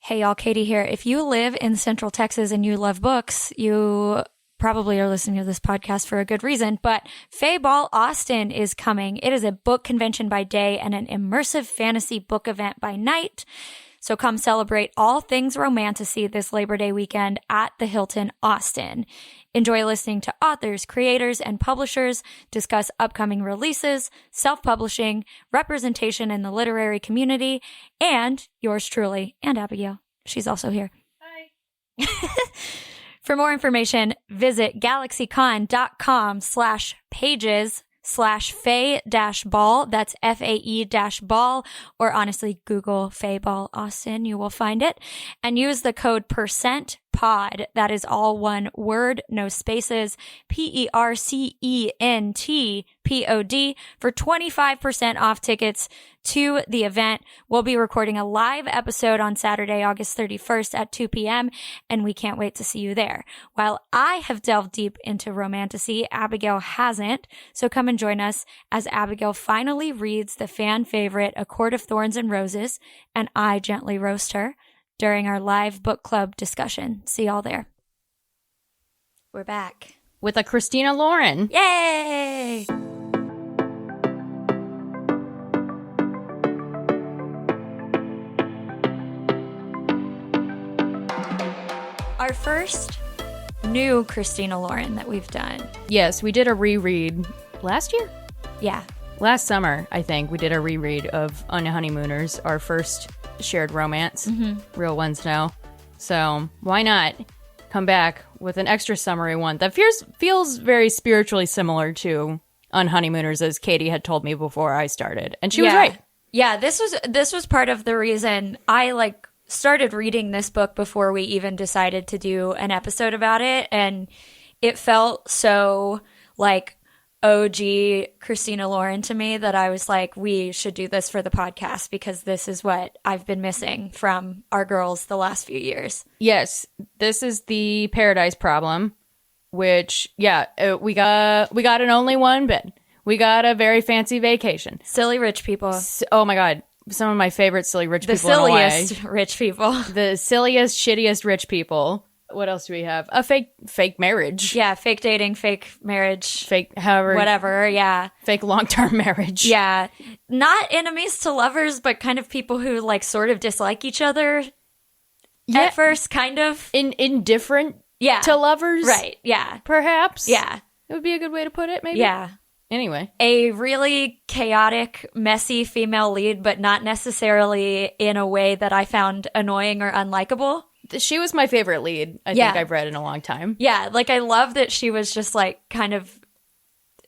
Hey y'all, Katie here. If you live in Central Texas and you love books, you probably are listening to this podcast for a good reason, but Fayball Austin is coming. It is a book convention by day and an immersive fantasy book event by night. So come celebrate all things romantasy this Labor Day weekend at the Hilton Austin. Enjoy listening to authors, creators, and publishers discuss upcoming releases, self-publishing, representation in the literary community, and yours truly, and Abigail. She's also here. Hi. For more information, visit galaxycon.com/pages/Faye-ball. That's FAE-ball, or honestly, Google Fayball Austin. You will find it. And use the code PERCENTPOD. That is all one word, no spaces. PERCENTPOD for 25% off tickets to the event. We'll be recording a live episode on Saturday, August 31st at 2 p.m., and we can't wait to see you there. While I have delved deep into romantasy, Abigail hasn't, so come and join us as Abigail finally reads the fan favorite A Court of Thorns and Roses, and I gently roast her during our live book club discussion. See y'all there. We're back. With a Christina Lauren. Yay! Our first new Christina Lauren that we've done. Yes, we did a reread last year? Yeah. Last summer, I think, we did a reread of On Honeymooners, our first shared romance. Mm-hmm. Real ones now. So why not come back with an extra summery one that feels very spiritually similar to On Honeymooners, as Katie had told me before I started. And she was right. Yeah, this was part of the reason I started reading this book before we even decided to do an episode about it, and it felt so OG Christina Lauren to me that I was like, we should do this for the podcast because this is what I've been missing from our girls the last few years. Yes, this is the Paradise Problem, which, we got an only one bed. We got a very fancy vacation. Silly rich people. Oh my God. Some of my favorite silly rich people. The silliest rich people. The silliest, shittiest rich people. What else do we have? A fake marriage. Yeah, fake dating, fake marriage. Fake, however. Whatever, yeah. Fake long-term marriage. Yeah. Not enemies to lovers, but kind of people who, sort of dislike each other at first, kind of. Indifferent to lovers? Right, yeah. Perhaps? Yeah. It would be a good way to put it, maybe? Yeah. Anyway. A really chaotic, messy female lead, but not necessarily in a way that I found annoying or unlikable. She was my favorite lead I think I've read in a long time. Yeah, I love that she was just kind of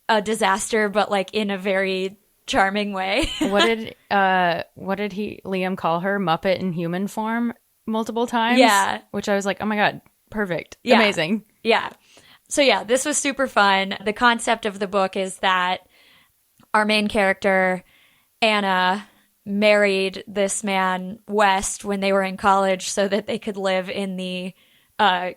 a disaster, but in a very charming way. What did Liam call her? Muppet in human form multiple times? Yeah. Which I was like, oh my God, perfect. Yeah. Amazing. Yeah. So yeah, this was super fun. The concept of the book is that our main character, Anna, married this man, West, when they were in college so that they could live in the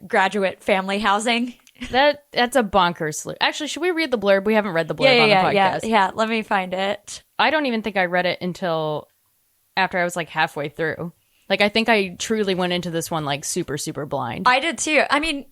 graduate family housing. That's a bonkers salute. Actually, should we read the blurb? We haven't read the blurb on the podcast. Yeah, let me find it. I don't even think I read it until after I was halfway through. I think I truly went into this one super, super blind. I did too. I mean,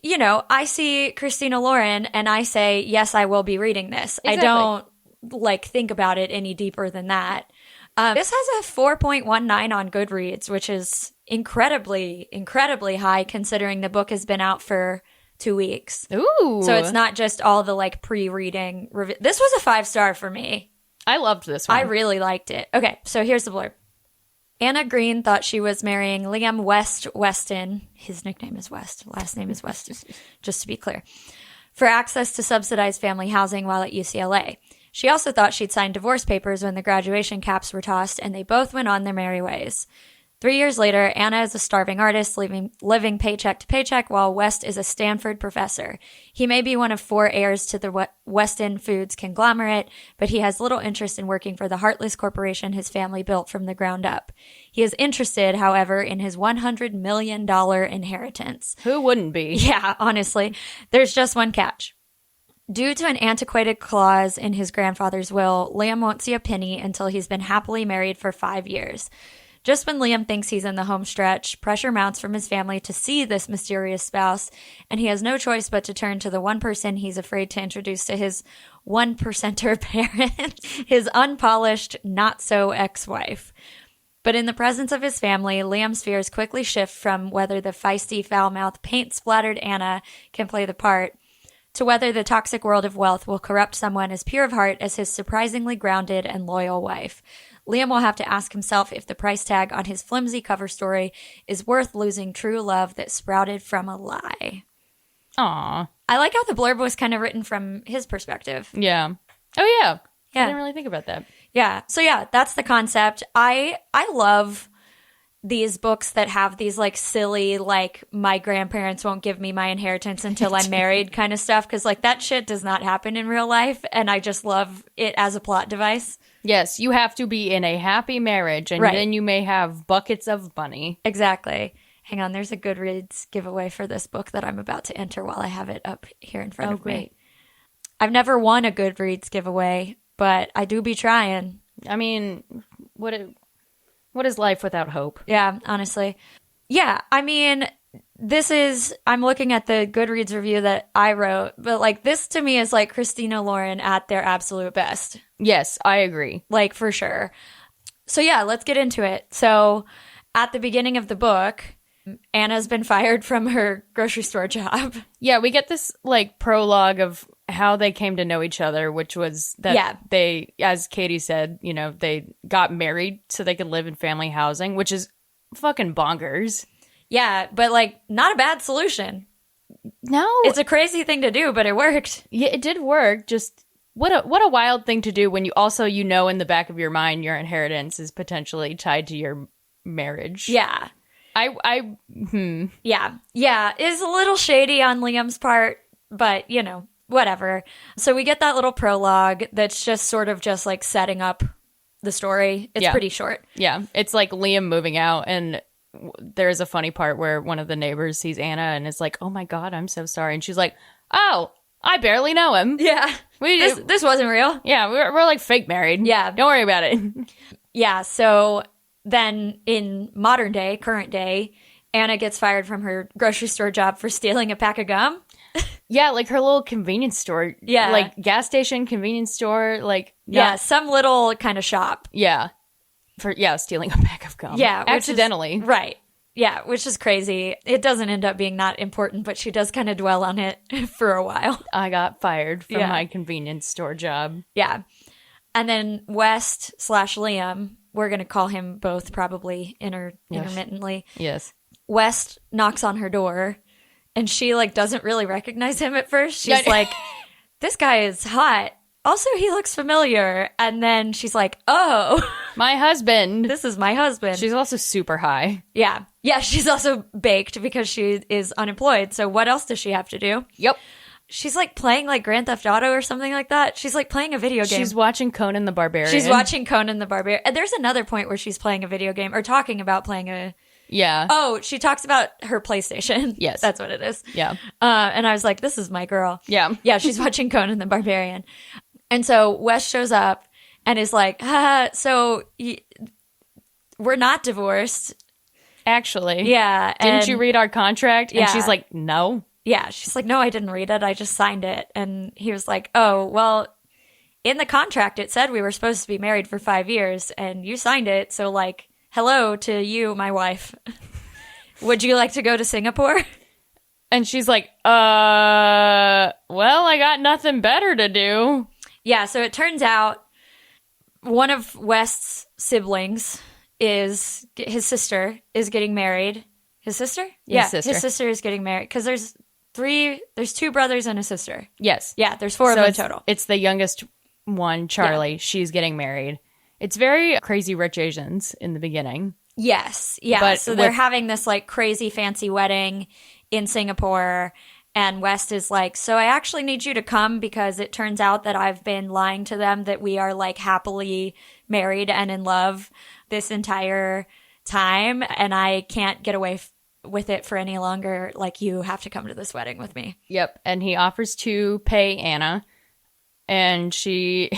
I see Christina Lauren and I say, yes, I will be reading this. Exactly. I don't think about it any deeper than that. This has a 4.19 on Goodreads, which is incredibly, incredibly high considering the book has been out for 2 weeks. Ooh. So it's not just all the pre-reading review. This was a 5-star for me. I loved this one. I really liked it. Okay, so here's the blurb. Anna Green thought she was marrying Liam Weston. His nickname is West. Last name is Weston, just to be clear. For access to subsidized family housing while at UCLA. She also thought she'd signed divorce papers when the graduation caps were tossed, and they both went on their merry ways. 3 years later, Anna is a starving artist living paycheck to paycheck while West is a Stanford professor. He may be one of 4 heirs to the Weston Foods conglomerate, but he has little interest in working for the heartless corporation his family built from the ground up. He is interested, however, in his $100 million inheritance. Who wouldn't be? Yeah, honestly. There's just one catch. Due to an antiquated clause in his grandfather's will, Liam won't see a penny until he's been happily married for 5 years. Just when Liam thinks he's in the home stretch, pressure mounts from his family to see this mysterious spouse, and he has no choice but to turn to the one person he's afraid to introduce to his 1%er parent, his unpolished, not-so-ex-wife. But in the presence of his family, Liam's fears quickly shift from whether the feisty, foul-mouthed, paint-splattered Anna can play the part to whether the toxic world of wealth will corrupt someone as pure of heart as his surprisingly grounded and loyal wife. Liam will have to ask himself if the price tag on his flimsy cover story is worth losing true love that sprouted from a lie. Aw. I like how the blurb was kind of written from his perspective. Yeah. Oh, yeah. Yeah. I didn't really think about that. Yeah. So, yeah, that's the concept. I love these books that have these, like, silly, like, my grandparents won't give me my inheritance until I'm married kind of stuff. Because, like, that shit does not happen in real life. And I just love it as a plot device. Yes, you have to be in a happy marriage, and then you may have buckets of money. Exactly. Hang on, there's a Goodreads giveaway for this book that I'm about to enter while I have it up here in front of me. I've never won a Goodreads giveaway, but I do be trying. I mean, what is life without hope? Yeah, honestly. Yeah, I mean, I'm looking at the Goodreads review that I wrote, but, like, this to me is, like, Christina Lauren at their absolute best. Yes, I agree. Like, for sure. So, yeah, let's get into it. So, at the beginning of the book, Anna's been fired from her grocery store job. Yeah, we get this, like, prologue of how they came to know each other, which was that they, as Katey said, you know, they got married so they could live in family housing, which is fucking bonkers. Yeah, but, like, not a bad solution. No. It's a crazy thing to do, but it worked. Yeah, it did work. Just what a wild thing to do when you also, you know, in the back of your mind, your inheritance is potentially tied to your marriage. Yeah. Yeah. Yeah. It's a little shady on Liam's part, but, you know, whatever. So we get that little prologue that's just sort of just, like, setting up the story. It's pretty short. Yeah. It's like Liam moving out, and there's a funny part where one of the neighbors sees Anna and is like, "Oh my God, I'm so sorry." And she's like, "Oh, I barely know him." Yeah. This wasn't real. Yeah, we're like fake married. Yeah. Don't worry about it. Yeah. So then in modern day, current day, Anna gets fired from her grocery store job for stealing a pack of gum. Yeah, like her little convenience store. Yeah. Like gas station, convenience store. Like, yeah, some little kind of shop. Yeah. Stealing a pack of gum. Yeah. Accidentally. Right. Yeah, which is crazy. It doesn't end up being not important, but she does kind of dwell on it for a while. I got fired from my convenience store job. Yeah. And then West/Liam, we're going to call him both probably intermittently. Yes. West knocks on her door, and she, like, doesn't really recognize him at first. She's like, this guy is hot. Also, he looks familiar. And then she's like, oh. My husband. This is my husband. She's also super high. Yeah. Yeah, she's also baked because she is unemployed. So what else does she have to do? Yep. She's, like, playing, like, Grand Theft Auto or something like that. She's, like, playing a video game. She's watching Conan the Barbarian. She's watching Conan the Barbarian. And there's another point where she's playing a video game or talking about playing a... Yeah. Oh, she talks about her PlayStation. Yes. That's what it is. Yeah. And I was like, this is my girl. Yeah. Yeah, she's watching Conan the Barbarian. And so Wes shows up and is like, we're not divorced. Actually. Yeah. Didn't you read our contract? And she's like, no. Yeah. She's like, no, I didn't read it. I just signed it. And he was like, oh, well, in the contract, it said we were supposed to be married for 5 years and you signed it. So, like, hello to you, my wife. Would you like to go to Singapore? And she's like, well, I got nothing better to do. Yeah, so it turns out one of West's siblings his sister is getting married. His sister? His sister. His sister is getting married because there's 2 brothers and a sister. Yes. Yeah, there's 4 of them total. It's the youngest one, Charlie. Yeah. She's getting married. It's very Crazy Rich Asians in the beginning. Yes. Yeah. But so they're having this, like, crazy fancy wedding in Singapore. And West is like, so I actually need you to come because it turns out that I've been lying to them that we are, like, happily married and in love this entire time. And I can't get away with it for any longer. Like, you have to come to this wedding with me. Yep. And he offers to pay Anna. And she,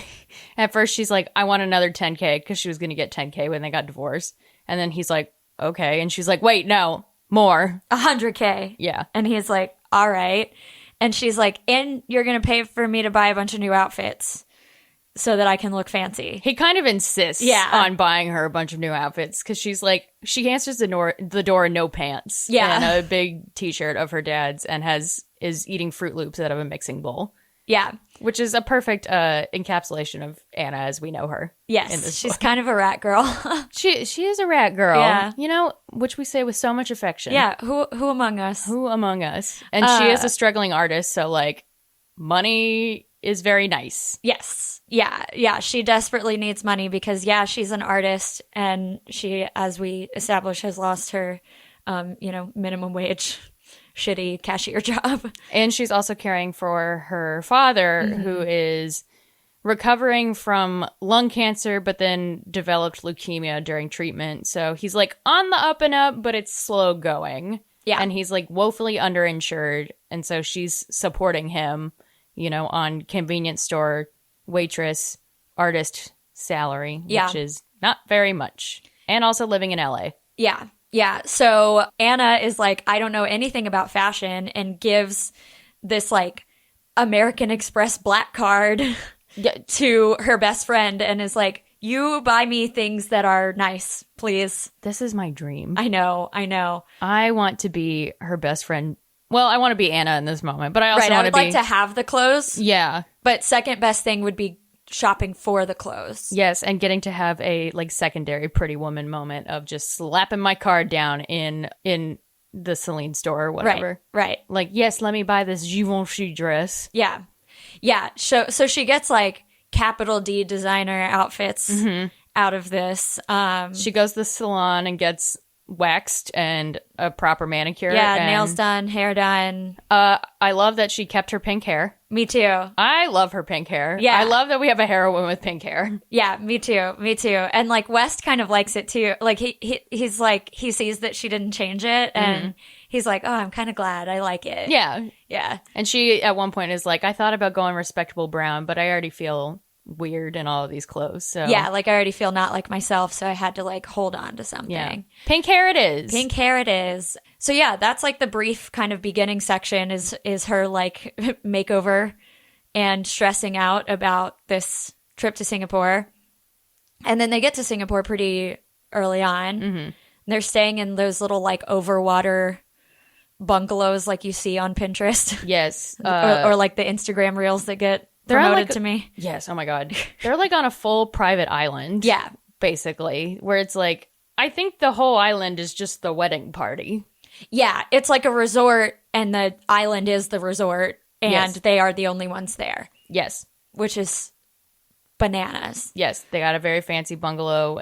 at first she's like, I want another $10K because she was going to get $10K when they got divorced. And then he's like, okay. And she's like, wait, no, more. 100K. Yeah. And he's like, all right. And she's like, and you're going to pay for me to buy a bunch of new outfits so that I can look fancy. He kind of insists on buying her a bunch of new outfits because she's like, she answers the door in no pants and a big t-shirt of her dad's and is eating Fruit Loops out of a mixing bowl. Yeah. Which is a perfect encapsulation of Anna as we know her. Yes. She's kind of a rat girl. She is a rat girl. Yeah. You know, which we say with so much affection. Yeah. Who among us? Who among us? And she is a struggling artist, so like money is very nice. Yes. Yeah. Yeah. She desperately needs money because, she's an artist and she, as we established, has lost her, minimum wage, shitty cashier job. And she's also caring for her father, who is recovering from lung cancer, but then developed leukemia during treatment. So he's like on the up and up, but it's slow going. Yeah. And he's like woefully underinsured. And so she's supporting him, on convenience store waitress artist salary, which is not very much. And also living in LA. Yeah. Yeah. So Anna is like, I don't know anything about fashion, and gives this like American Express black card to her best friend and is like, you buy me things that are nice, please. This is my dream. I know. I want to be her best friend. Well, I want to be Anna in this moment, but I also I want would to be... like to have the clothes. Yeah. But second best thing would be shopping for the clothes. Yes, and getting to have a like secondary Pretty Woman moment of just slapping my card down in the Celine store or whatever. Right. Like, yes, let me buy this Givenchy dress. Yeah. Yeah. So she gets like capital D designer outfits out of this. She goes to the salon and gets waxed and a proper manicure. Yeah, and nails done, hair done. I love that she kept her pink hair. Me too. I love her pink hair. Yeah. I love that we have a heroine with pink hair. Yeah, me too. And like West kind of likes it too. Like he's like, he sees that she didn't change it and he's like, oh, I'm kind of glad. I like it. Yeah. Yeah. And she at one point is like, I thought about going respectable brown, but I already feel weird in all of these clothes. So yeah, like I already feel not like myself, so I had to like hold on to something. Yeah. Pink hair it is. So yeah, that's like the brief kind of beginning section is her like makeover and stressing out about this trip to Singapore. And then they get to Singapore pretty early on. They're staying in those little like overwater bungalows like you see on Pinterest. Yes. or like the Instagram reels that get promoted to me. Yes. Oh my God. They're like on a full private island. Yeah. Basically, where it's like, I think the whole island is just the wedding party. Yeah. It's like a resort and the island is the resort and they are the only ones there. Yes. Which is bananas. Yes. They got a very fancy bungalow.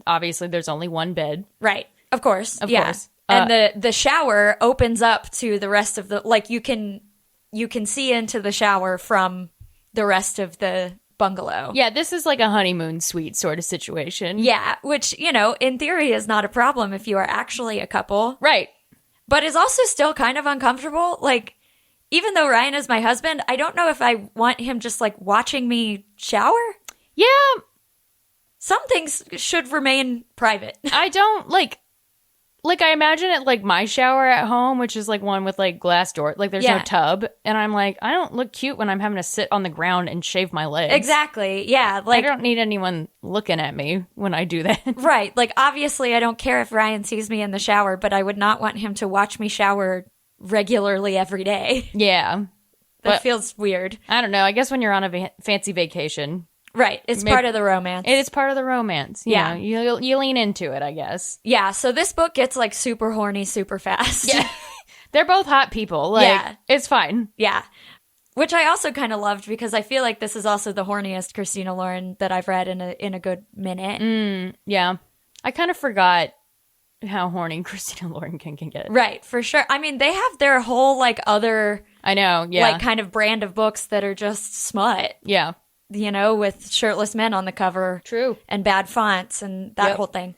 Obviously, there's only one bed. Right. Of course. Of course. And the shower opens up to the rest of the, like you can see into the shower from the rest of the bungalow. Yeah, this is like a honeymoon suite sort of situation. Yeah, which, in theory is not a problem if you are actually a couple. Right. But is also still kind of uncomfortable. Like, even though Ryan is my husband, I don't know if I want him just like watching me shower. Yeah. Some things should remain private. I don't like I imagine it like my shower at home, which is like one with like glass door. Like there's no tub. And I'm like, I don't look cute when I'm having to sit on the ground and shave my legs. Exactly. Yeah. Like I don't need anyone looking at me when I do that. Right. Like obviously I don't care if Ryan sees me in the shower, but I would not want him to watch me shower regularly every day. Yeah. That feels weird. I don't know. I guess when you're on a fancy vacation. Right. It's part of the romance. It is part of the romance. Yeah. You lean into it, I guess. Yeah. So this book gets like super horny super fast. Yeah. They're both hot people. Like, it's fine. Yeah. Which I also kind of loved because I feel like this is also the horniest Christina Lauren that I've read in a good minute. Yeah. I kind of forgot how horny Christina Lauren can get. Right. For sure. I mean, they have their whole like other... I know. Yeah. Like kind of brand of books that are just smut. Yeah. With shirtless men on the cover. True. And bad fonts and that whole thing.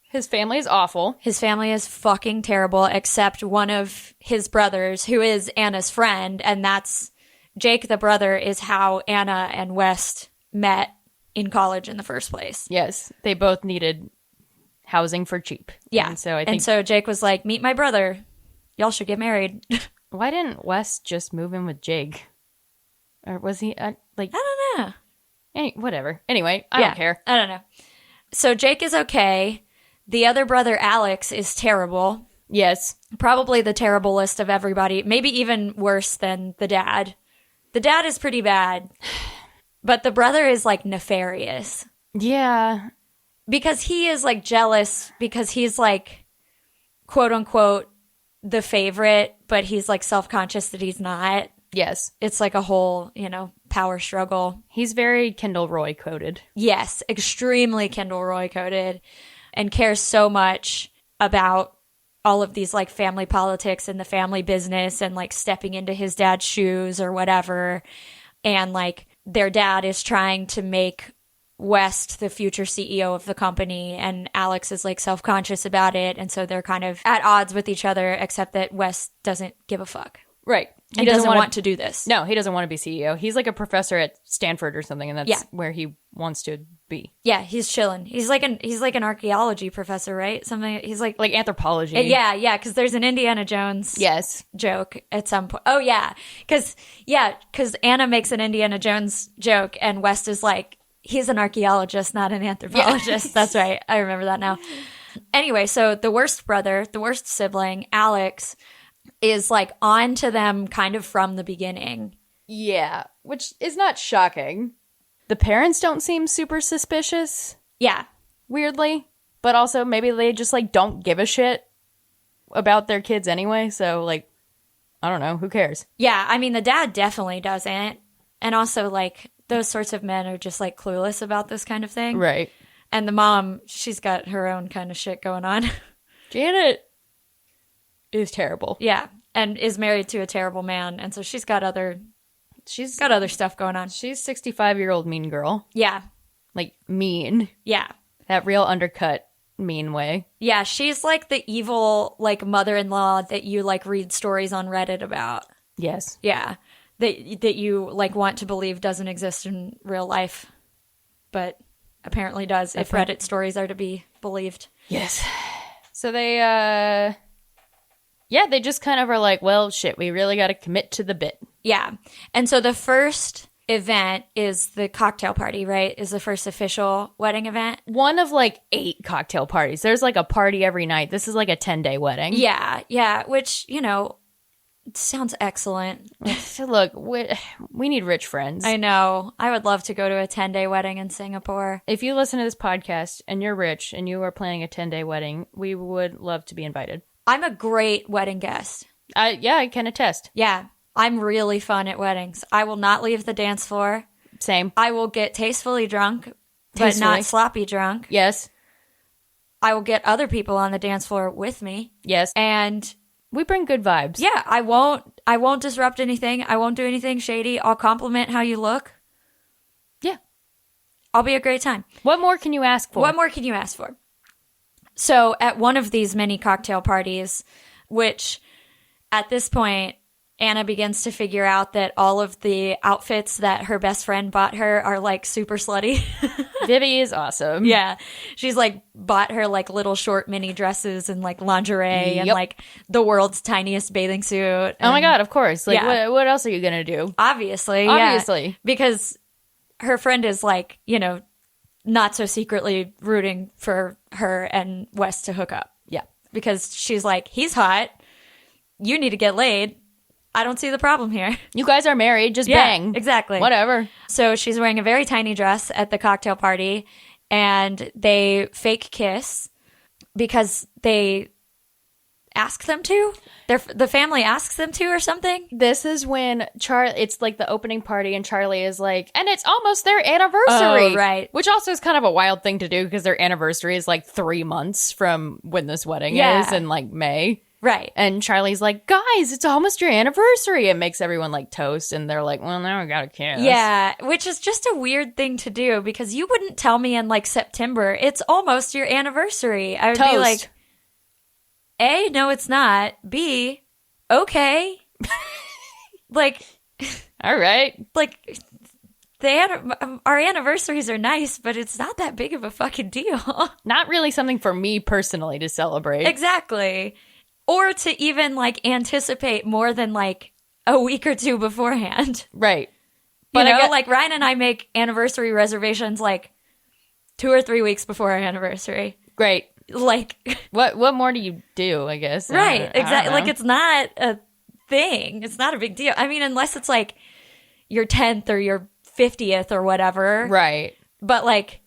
His family is awful. His family is fucking terrible, except one of his brothers, who is Anna's friend, and that's Jake, the brother, is how Anna and West met in college in the first place. Yes. They both needed housing for cheap. Yeah. And so I think. And so Jake was like, meet my brother. Y'all should get married. Why didn't Wes just move in with Jake? Or was he I don't know. Whatever. Anyway, I don't care. I don't know. So Jake is okay. The other brother, Alex, is terrible. Yes. Probably the terriblest of everybody. Maybe even worse than the dad. The dad is pretty bad. But the brother is like nefarious. Yeah. Because he is like jealous because he's like, quote unquote, the favorite, but he's like self-conscious that he's not. Yes. It's like a whole, power struggle. He's very Kendall Roy coded. Yes, extremely Kendall Roy coded, and cares so much about all of these like family politics and the family business and like stepping into his dad's shoes or whatever. And like their dad is trying to make West the future CEO of the company, and Alex is like self-conscious about it. And so they're kind of at odds with each other, except that West doesn't give a fuck. Right. He doesn't want to do this. No, he doesn't want to be CEO. He's like a professor at Stanford or something, and that's where he wants to be. Yeah, he's chilling. He's like an archaeology professor, right? Something. He's like anthropology. Yeah, because there's an Indiana Jones joke at some point. Oh yeah, because Anna makes an Indiana Jones joke, and West is like, he's an archaeologist, not an anthropologist. Yeah. That's right. I remember that now. Anyway, so the worst brother, the worst sibling, Alex, is like on to them kind of from the beginning. Yeah, which is not shocking. The parents don't seem super suspicious. Yeah. Weirdly. But also maybe they just like don't give a shit about their kids anyway. So like, I don't know. Who cares? Yeah. I mean, the dad definitely doesn't. And also like those sorts of men are just like clueless about this kind of thing. Right. And the mom, she's got her own kind of shit going on. Janet is terrible. Yeah. And is married to a terrible man. And so she's got other stuff going on. She's 65-year-old mean girl. Yeah. Like mean. Yeah. That real undercut mean way. Yeah. She's like the evil like mother-in-law that you like read stories on Reddit about. Yes. Yeah. That you like want to believe doesn't exist in real life. But apparently does if Reddit stories are to be believed. Yes. So they they just kind of are like, well, shit, we really got to commit to the bit. Yeah. And so the first event is the cocktail party, right? Is the first official wedding event. One of like 8 cocktail parties. There's like a party every night. This is like a 10-day wedding. Yeah. Yeah. Which, sounds excellent. Look, we need rich friends. I know. I would love to go to a 10-day wedding in Singapore. If you listen to this podcast and you're rich and you are planning a 10-day wedding, we would love to be invited. I'm a great wedding guest. I can attest. Yeah. I'm really fun at weddings. I will not leave the dance floor. Same. I will get tastefully drunk, but not sloppy drunk. Yes. I will get other people on the dance floor with me. Yes. And we bring good vibes. Yeah, I won't disrupt anything. I won't do anything shady. I'll compliment how you look. Yeah. I'll be a great time. What more can you ask for? So at one of these mini cocktail parties, which at this point, Anna begins to figure out that all of the outfits that her best friend bought her are like super slutty. Vivi is awesome. Yeah. She's like bought her like little short mini dresses and like lingerie and like the world's tiniest bathing suit. Oh my God, of course. Like what else are you going to do? Obviously. Yeah. Because her friend is like, not so secretly rooting for her and Wes to hook up. Yeah. Because she's like, he's hot. You need to get laid. I don't see the problem here. You guys are married. Just bang. Exactly. Whatever. So she's wearing a very tiny dress at the cocktail party, and they fake kiss because they ask them to. The family asks them to or something. This is when it's like the opening party, and Charlie is like, and it's almost their anniversary. Oh, right. Which also is kind of a wild thing to do because their anniversary is like 3 months from when this wedding is in like May. Right. And Charlie's like, guys, it's almost your anniversary. It makes everyone like toast. And they're like, well, now I got to kiss. Yeah. Which is just a weird thing to do because you wouldn't tell me in like September, it's almost your anniversary. I would be like, A, no, it's not. B, okay. Like, all right. Like, our anniversaries are nice, but it's not that big of a fucking deal. Not really something for me personally to celebrate. Exactly. Or to even like anticipate more than like a week or two beforehand. Right. But like Ryan and I make anniversary reservations like 2 or 3 weeks before our anniversary. Great. Like what more do you do, I guess? Right. Exactly. Like it's not a thing. It's not a big deal. I mean, unless it's like your 10th or your 50th or whatever. Right. But like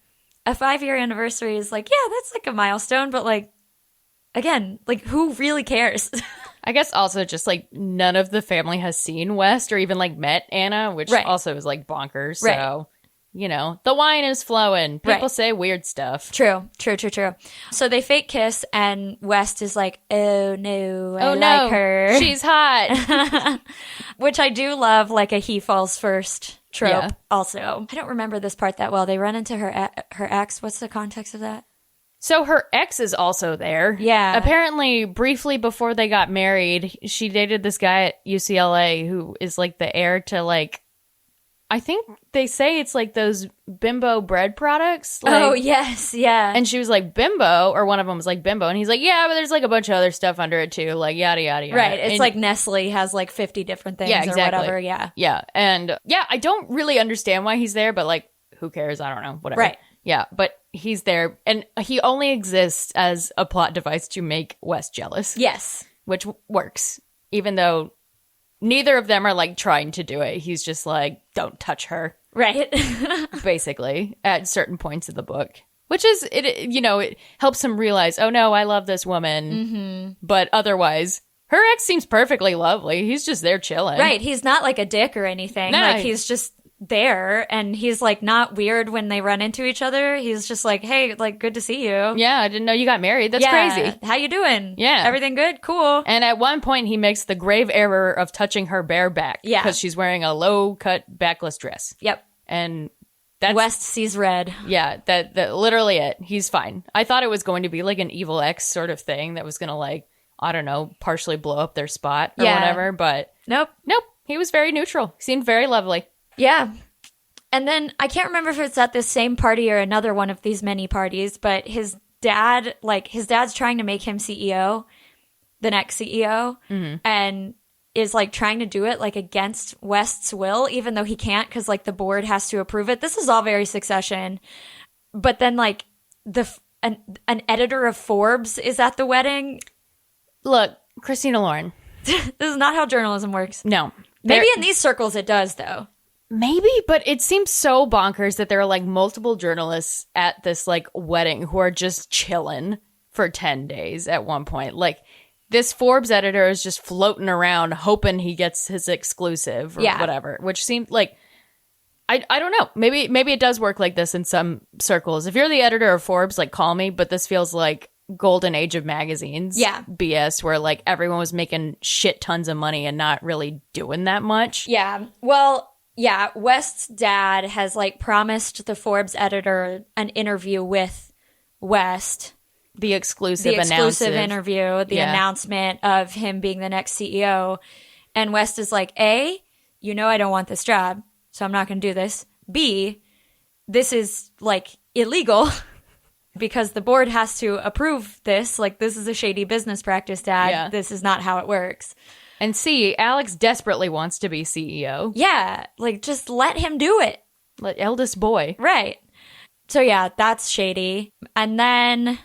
a 5-year anniversary is like, yeah, that's like a milestone. But like, again, like who really cares? I guess also just like none of the family has seen West or even like met Anna, which also is like bonkers. Right. So, the wine is flowing. People say weird stuff. True. So they fake kiss and West is like, oh no, I like her. She's hot. Which I do love, like a he falls first trope also. I don't remember this part that well. They run into her ex. What's the context of that? So her ex is also there. Yeah. Apparently, briefly before they got married, she dated this guy at UCLA who is like the heir to like, I think they say it's like those Bimbo bread products. Like, oh, yes. Yeah. And she was like, Bimbo, or one of them was like Bimbo. And he's like, yeah, but there's like a bunch of other stuff under it too. Like yada, yada, yada. Right. It's like Nestle has like 50 different things or whatever. Yeah. Yeah. And I don't really understand why he's there, but like, who cares? I don't know. Whatever. Right. Yeah. But he's there. And he only exists as a plot device to make Wes jealous. Yes. Which works. Even though neither of them are like trying to do it. He's just like, don't touch her. Right. Basically, at certain points of the book. Which is, it helps him realize, oh no, I love this woman. Mm-hmm. But otherwise, her ex seems perfectly lovely. He's just there chilling. Right. He's not like a dick or anything. No. Like he's just there and he's like not weird when they run into each other. He's just like, hey, like good to see you. Yeah, I didn't know you got married. That's crazy. How you doing? Yeah. Everything good? Cool. And at one point he makes the grave error of touching her bare back. Yeah. Because she's wearing a low-cut backless dress. Yep. And that's West sees red. Yeah, that literally it. He's fine. I thought it was going to be like an evil ex sort of thing that was going to like, I don't know, partially blow up their spot or whatever, but Nope. He was very neutral. He seemed very lovely. Yeah. And then I can't remember if it's at this same party or another one of these many parties, but his dad's trying to make him CEO, the next CEO, and is like trying to do it like against West's will, even though he can't because like the board has to approve it. This is all very Succession. But then like an editor of Forbes is at the wedding. Look, Christina Lauren. This is not how journalism works. No. Maybe in these circles it does though. Maybe, but it seems so bonkers that there are like multiple journalists at this like wedding who are just chilling for 10 days at one point. Like this Forbes editor is just floating around hoping he gets his exclusive or whatever, which seemed like, I don't know. Maybe it does work like this in some circles. If you're the editor of Forbes, like call me, but this feels like golden age of magazines. Yeah. BS where like everyone was making shit tons of money and not really doing that much. Yeah. Well, yeah, West's dad has like promised the Forbes editor an interview with West. The exclusive interview, the announcement of him being the next CEO. And West is like, A, I don't want this job, so I'm not going to do this. B, this is like illegal because the board has to approve this. Like, this is a shady business practice, Dad. Yeah. This is not how it works. And C, Alex desperately wants to be CEO. Yeah, like just let him do it. Like eldest boy. Right. So yeah, that's shady. And then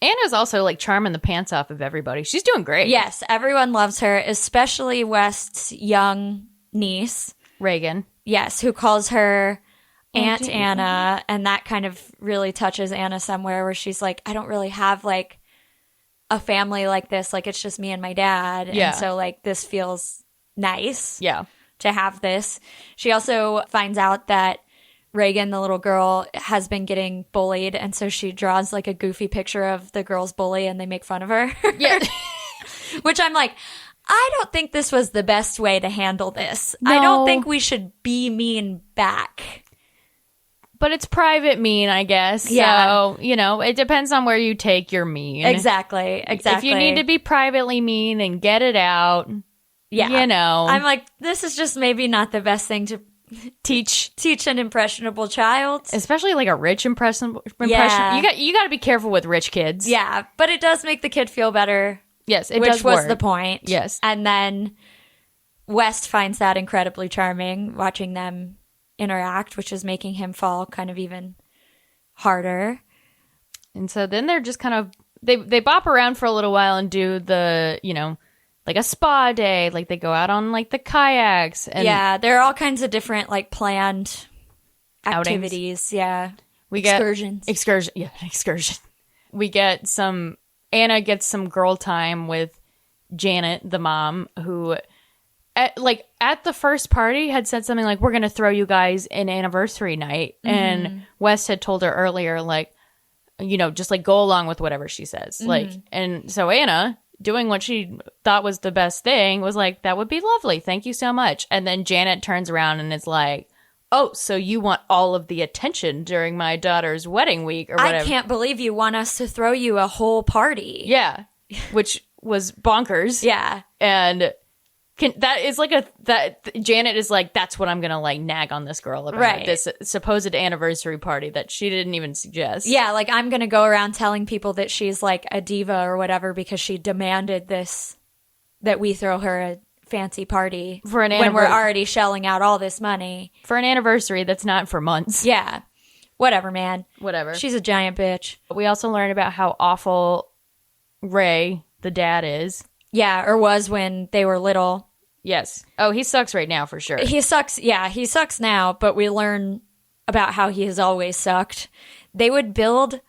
Anna's also like charming the pants off of everybody. She's doing great. Yes, everyone loves her, especially West's young niece. Reagan. Yes, who calls her Aunt Anna. And that kind of really touches Anna somewhere where she's like, I don't really have like a family like this. Like it's just me and my dad. Yeah. And so like this feels nice. Yeah. To have this. She also finds out that Reagan, the little girl, has been getting bullied. And so she draws like a goofy picture of the girl's bully and they make fun of her. Yeah. Which I'm like, I don't think this was the best way to handle this. No. I don't think we should be mean back. But it's private mean, I guess. Yeah. So, it depends on where you take your mean. Exactly. If you need to be privately mean and get it out, yeah. I'm like, this is just maybe not the best thing to teach an impressionable child. especially like a rich impression. Yeah. You got to be careful with rich kids. Yeah, but it does make the kid feel better. Yes, it which does was work. the point. Yes. And then West finds that incredibly charming, watching them interact, which is making him fall kind of even harder. And so then they're just kind of they bop around for a little while and do the, like a spa day, like they go out on like the kayaks and Yeah, there are all kinds of different like planned Outings. activities. Yeah. we Excursions. get excursion. We get Anna gets some girl time with Janet, the mom, who at the first party had said something like, we're going to throw you guys an anniversary night. Mm-hmm. And Wes had told her earlier, like, just like go along with whatever she says. Mm-hmm. Like, and so Anna, doing what she thought was the best thing, was like, that would be lovely. Thank you so much. And then Janet turns around and is like, oh, so you want all of the attention during my daughter's wedding week or whatever. I can't believe you want us to throw you a whole party. Yeah. Which was bonkers. Yeah. And Janet is like, that's what I'm going to like nag on this girl about. Right. This supposed anniversary party that she didn't even suggest. Yeah, like I'm going to go around telling people that she's like a diva or whatever because she demanded this, that we throw her a fancy party for an when we're already shelling out all this money. For an anniversary that's not for months. Yeah. Whatever, man. Whatever. She's a giant bitch. We also learn about how awful Ray, the dad, is. Yeah, or was when they were little. Yes. Oh, he sucks right now for sure. He sucks. Yeah, he sucks now, but we learn about how he has always sucked. They would build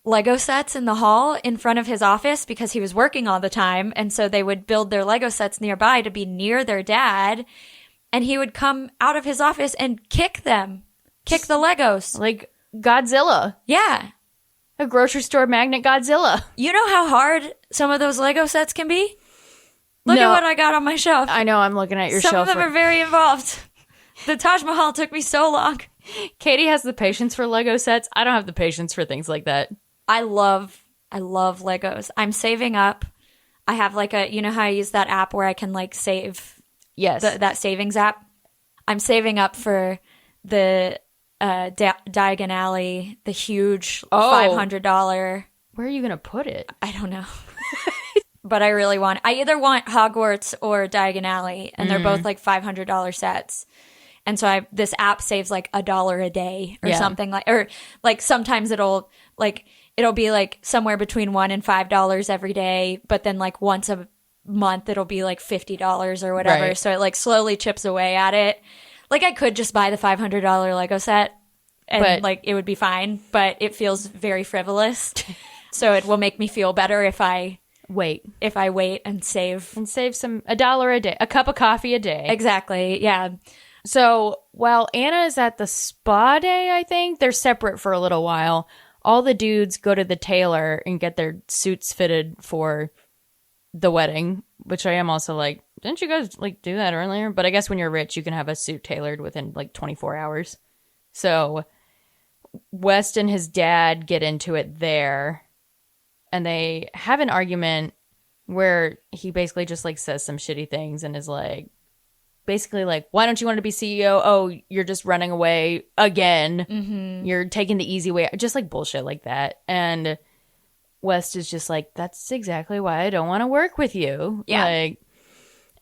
Lego sets in the hall in front of his office because he was working all the time. And so they would build their Lego sets nearby to be near their dad. And he would come out of his office and kick the Legos. Like Godzilla. Yeah. A grocery store magnet Godzilla. You know how hard some of those Lego sets can be? Look at what I got on my shelf. I know, I'm looking at your Some shelf. Some of them are very involved. The Taj Mahal took me so long. Katey has the patience for Lego sets. I don't have the patience for things like that. I love Legos. I'm saving up. I have like how I use that app where I can like save. Yes. That savings app. I'm saving up for the Diagon Alley, the huge $500. Where are you going to put it? I don't know. But I really want. I either want Hogwarts or Diagon Alley, and they're both like $500 sets. And so this app saves like $1 a day or something or like sometimes it'll be like somewhere between $1 and $5 every day, but then like once a month it'll be like $50 or whatever. Right. So it like slowly chips away at it. Like I could just buy the $500 Lego set and like it would be fine, but it feels very frivolous. So it will make me feel better if I wait and save some $1 a day, a cup of coffee a day. Exactly. Yeah. So while Anna is at the spa day, I think they're separate for a little while. All the dudes go to the tailor and get their suits fitted for the wedding, which I am also like, didn't you guys like do that earlier? But I guess when you're rich, you can have a suit tailored within like 24 hours. So West and his dad get into it there. And they have an argument where he basically just like says some shitty things and is like, basically like, why don't you want to be CEO? Oh, you're just running away again. Mm-hmm. You're taking the easy way. Just like bullshit like that. And West is just like, that's exactly why I don't want to work with you. Yeah.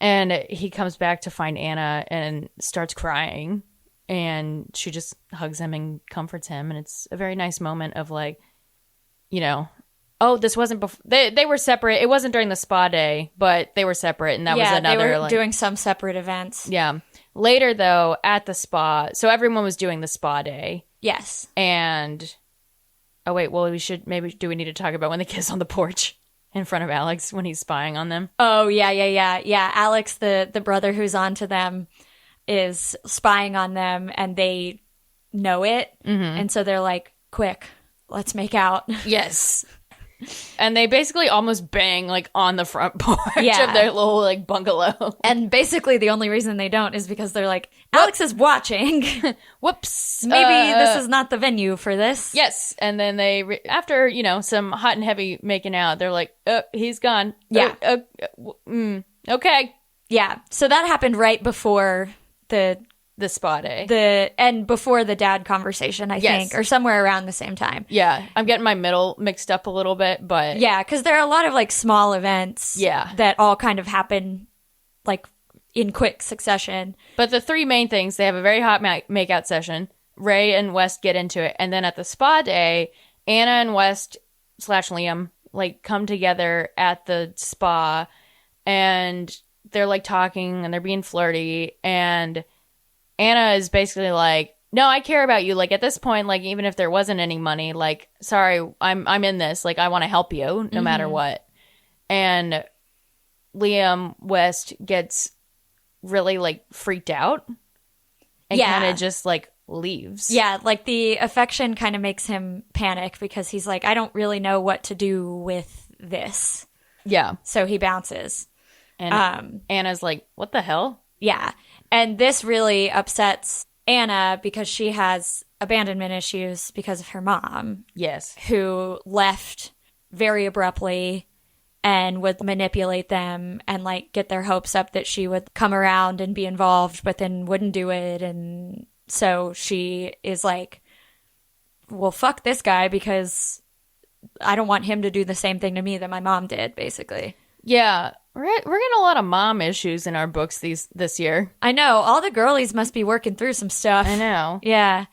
And he comes back to find Anna and starts crying. And she just hugs him and comforts him. And it's a very nice moment of like, oh, this wasn't before. They were separate. It wasn't during the spa day, but they were separate, and that was another. They were doing some separate events. Yeah. Later, though, at the spa, so everyone was doing the spa day. Yes. And do we need to talk about when they kiss on the porch in front of Alex when he's spying on them? Oh yeah. Alex, the brother who's on to them, is spying on them, and they know it, and so they're like, "Quick, let's make out." Yes. And they basically almost bang like on the front porch of their little like bungalow. And basically the only reason they don't is because they're like, Alex is watching. Whoops. Maybe this is not the venue for this. Yes. And then they, after, some hot and heavy making out, they're like, he's gone. Yeah. Okay. Yeah. So that happened right before the the spa day. And before the dad conversation, I think, or somewhere around the same time. Yeah, I'm getting my middle mixed up a little bit, but... Yeah, because there are a lot of, like, small events that all kind of happen, like, in quick succession. But the three main things, they have a very hot makeout session. Ray and West get into it. And then at the spa day, Anna and West / Liam, like, come together at the spa, and they're, like, talking, and they're being flirty, and... Anna is basically like, no, I care about you. Like, at this point, like, even if there wasn't any money, like, sorry, I'm in this. Like, I want to help you no matter what. And Liam West gets really, like, freaked out and kind of just, like, leaves. Yeah, like, the affection kind of makes him panic because he's like, I don't really know what to do with this. Yeah. So he bounces. And Anna's like, what the hell? Yeah. And this really upsets Anna because she has abandonment issues because of her mom. Yes. Who left very abruptly and would manipulate them and, like, get their hopes up that she would come around and be involved, but then wouldn't do it. And so she is like, well, fuck this guy because I don't want him to do the same thing to me that my mom did, basically. Yeah. We're getting a lot of mom issues in our books this year. I know. All the girlies must be working through some stuff. I know. Yeah.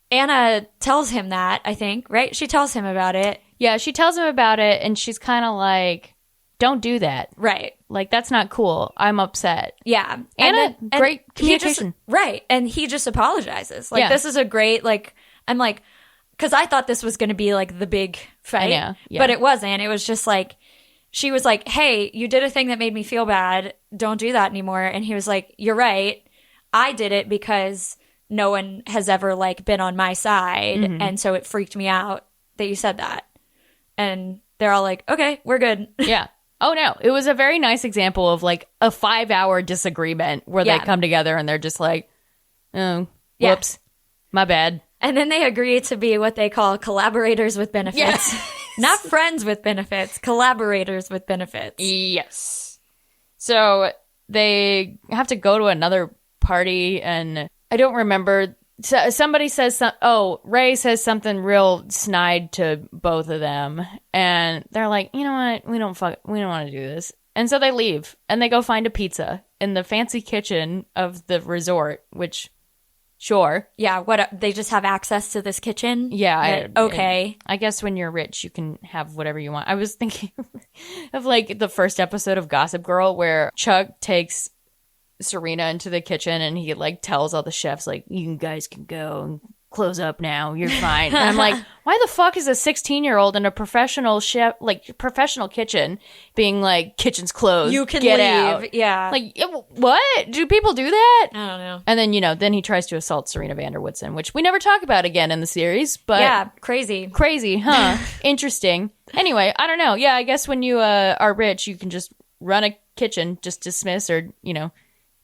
Anna tells him that, I think, right? She tells him about it. Yeah, she tells him about it, and she's kind of like, don't do that. Right. Like, that's not cool. I'm upset. Yeah. Anna, great communication. Right. And he just apologizes. Like, this is a great, like, I'm like, because I thought this was going to be, like, the big fight. Yeah. But it wasn't. It was just like, she was like, hey, you did a thing that made me feel bad. Don't do that anymore. And he was like, you're right. I did it because no one has ever, like, been on my side. Mm-hmm. And so it freaked me out that you said that. And they're all like, okay, we're good. Yeah. Oh, no. It was a very nice example of, like, a 5-hour disagreement where they come together and they're just like, oh, whoops, my bad. And then they agree to be what they call collaborators with benefits. Yes. Not friends with benefits, collaborators with benefits. Yes. So they have to go to another party, and I don't remember. So somebody says, Ray says something real snide to both of them, and they're like, you know what? We don't want to do this. And so they leave, and they go find a pizza in the fancy kitchen of the resort, which... Sure. Yeah, they just have access to this kitchen? Yeah. Okay. I guess when you're rich, you can have whatever you want. I was thinking of, like, the first episode of Gossip Girl where Chuck takes Serena into the kitchen and he, like, tells all the chefs, like, you guys can go and close up now. You're fine. And I'm like, why the fuck is a 16-year-old in a professional chef, like, professional kitchen being like, kitchen's closed. You can get leave. out. Yeah. Like, what? Do people do that? I don't know. And then, then he tries to assault Serena van der Woodsen, which we never talk about again in the series. But yeah, crazy. Crazy, huh? Interesting. Anyway, I don't know. Yeah, I guess when you are rich, you can just run a kitchen, just dismiss or,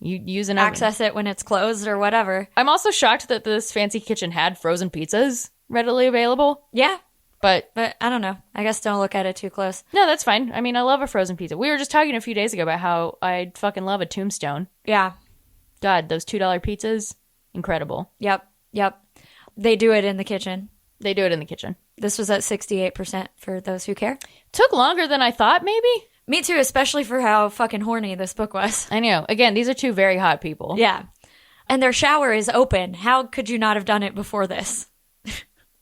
you use an oven. Access it when it's closed or whatever. I'm also shocked that this fancy kitchen had frozen pizzas readily available. Yeah. But I don't know. I guess don't look at it too close. No, that's fine. I mean, I love a frozen pizza. We were just talking a few days ago about how I fucking love a Tombstone. Yeah. God, those $2 pizzas, incredible. Yep. They do it in the kitchen. They do it in the kitchen. This was at 68% for those who care. Took longer than I thought, maybe? Me too, especially for how fucking horny this book was. I know. Again, these are two very hot people. Yeah. And their shower is open. How could you not have done it before this?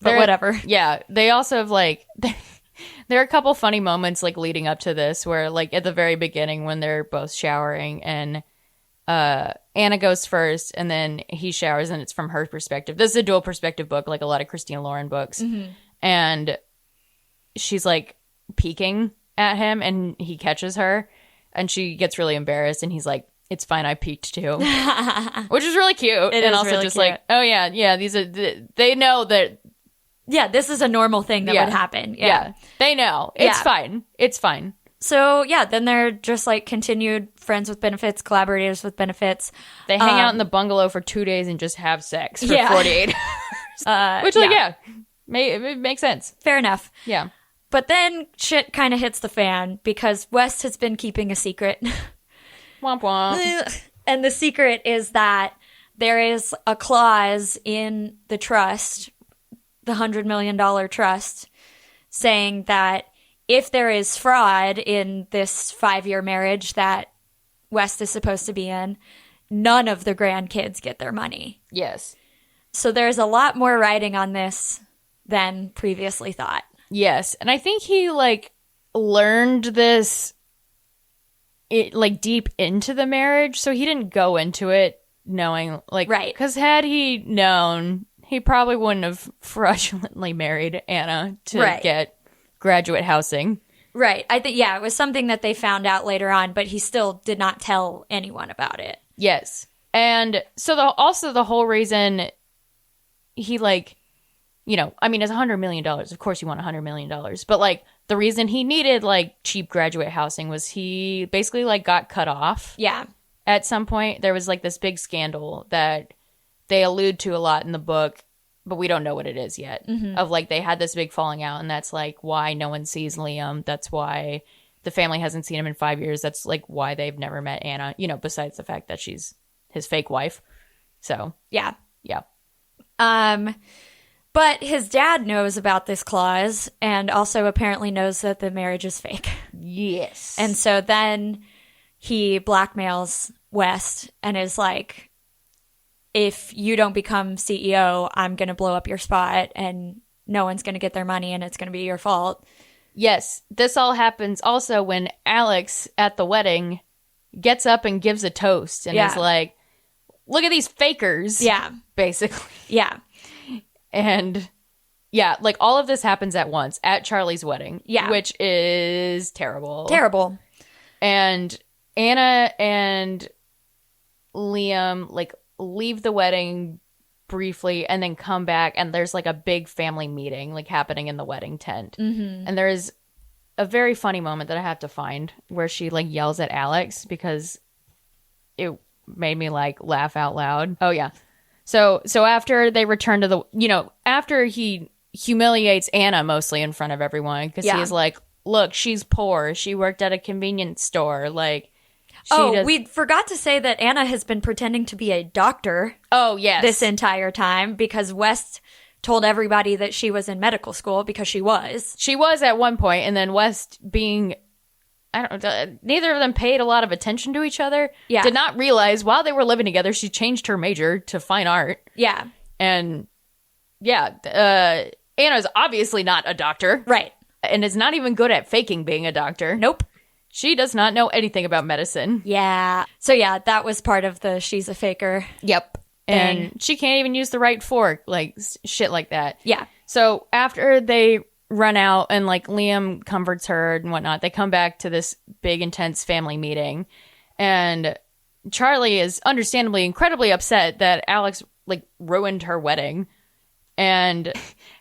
But whatever. Yeah. They also have, like... There are a couple funny moments, like, leading up to this where, like, at the very beginning when they're both showering and Anna goes first and then he showers and it's from her perspective. This is a dual perspective book, like a lot of Christina Lauren books. Mm-hmm. And she's, like, peeking at him and he catches her and she gets really embarrassed and he's like, it's fine, I peeked too. Which is really cute. It and is also really just cute. like, oh yeah, these are, they know that. Yeah, this is a normal thing that would happen. Yeah. They know. It's fine. It's fine. So, yeah, then they're just, like, continued friends with benefits, collaborators with benefits. They hang out in the bungalow for 2 days and just have sex for 48 hours. Which, like, it makes sense. Fair enough. Yeah. But then shit kind of hits the fan because West has been keeping a secret. Womp womp. And the secret is that there is a clause in the trust, the $100 million trust, saying that if there is fraud in this 5-year marriage that West is supposed to be in, none of the grandkids get their money. Yes. So there's a lot more writing on this than previously thought. Yes. And I think he, like, learned this, deep into the marriage. So he didn't go into it knowing, like... Right. Because had he known, he probably wouldn't have fraudulently married Anna to get graduate housing. Right. I think, it was something that they found out later on, but he still did not tell anyone about it. Yes. And so the whole reason he, like, you know, I mean, it's $100 million. Of course you want $100 million. But, like, the reason he needed, like, cheap graduate housing was he basically, like, got cut off. Yeah. At some point, there was, like, this big scandal that they allude to a lot in the book, but we don't know what it is yet. Mm-hmm. Of, like, they had this big falling out, and that's, like, why no one sees Liam. That's why the family hasn't seen him in 5 years. That's, like, why they've never met Anna, you know, besides the fact that she's his fake wife. So. Yeah. Yeah. But his dad knows about this clause and also apparently knows that the marriage is fake. Yes. And so then he blackmails West and is like, if you don't become CEO, I'm going to blow up your spot and no one's going to get their money and it's going to be your fault. Yes. This all happens also when Alex at the wedding gets up and gives a toast and is like, look at these fakers. Yeah. Basically. Yeah. And yeah, like all of this happens at once at Charlie's wedding. Yeah. Which is terrible. Terrible. And Anna and Liam like leave the wedding briefly and then come back and there's like a big family meeting like happening in the wedding tent. Mm-hmm. And there is a very funny moment that I have to find where she like yells at Alex because it made me like laugh out loud. Oh yeah. So after they return to the, you know, after he humiliates Anna mostly in front of everyone because he's like, look, she's poor. She worked at a convenience store. Like, we forgot to say that Anna has been pretending to be a doctor. Oh, yes. This entire time because West told everybody that she was in medical school because she was. She was at one point, and then West being, I don't know, neither of them paid a lot of attention to each other. Yeah. Did not realize while they were living together, she changed her major to fine art. Yeah. And yeah, Anna's obviously not a doctor. Right. And is not even good at faking being a doctor. Nope. She does not know anything about medicine. Yeah. So yeah, that was part of the she's a faker. Yep. And she can't even use the right fork, like shit like that. Yeah. So after they run out and like Liam comforts her and whatnot, they come back to this big intense family meeting. And Charlie is understandably incredibly upset that Alex like ruined her wedding. And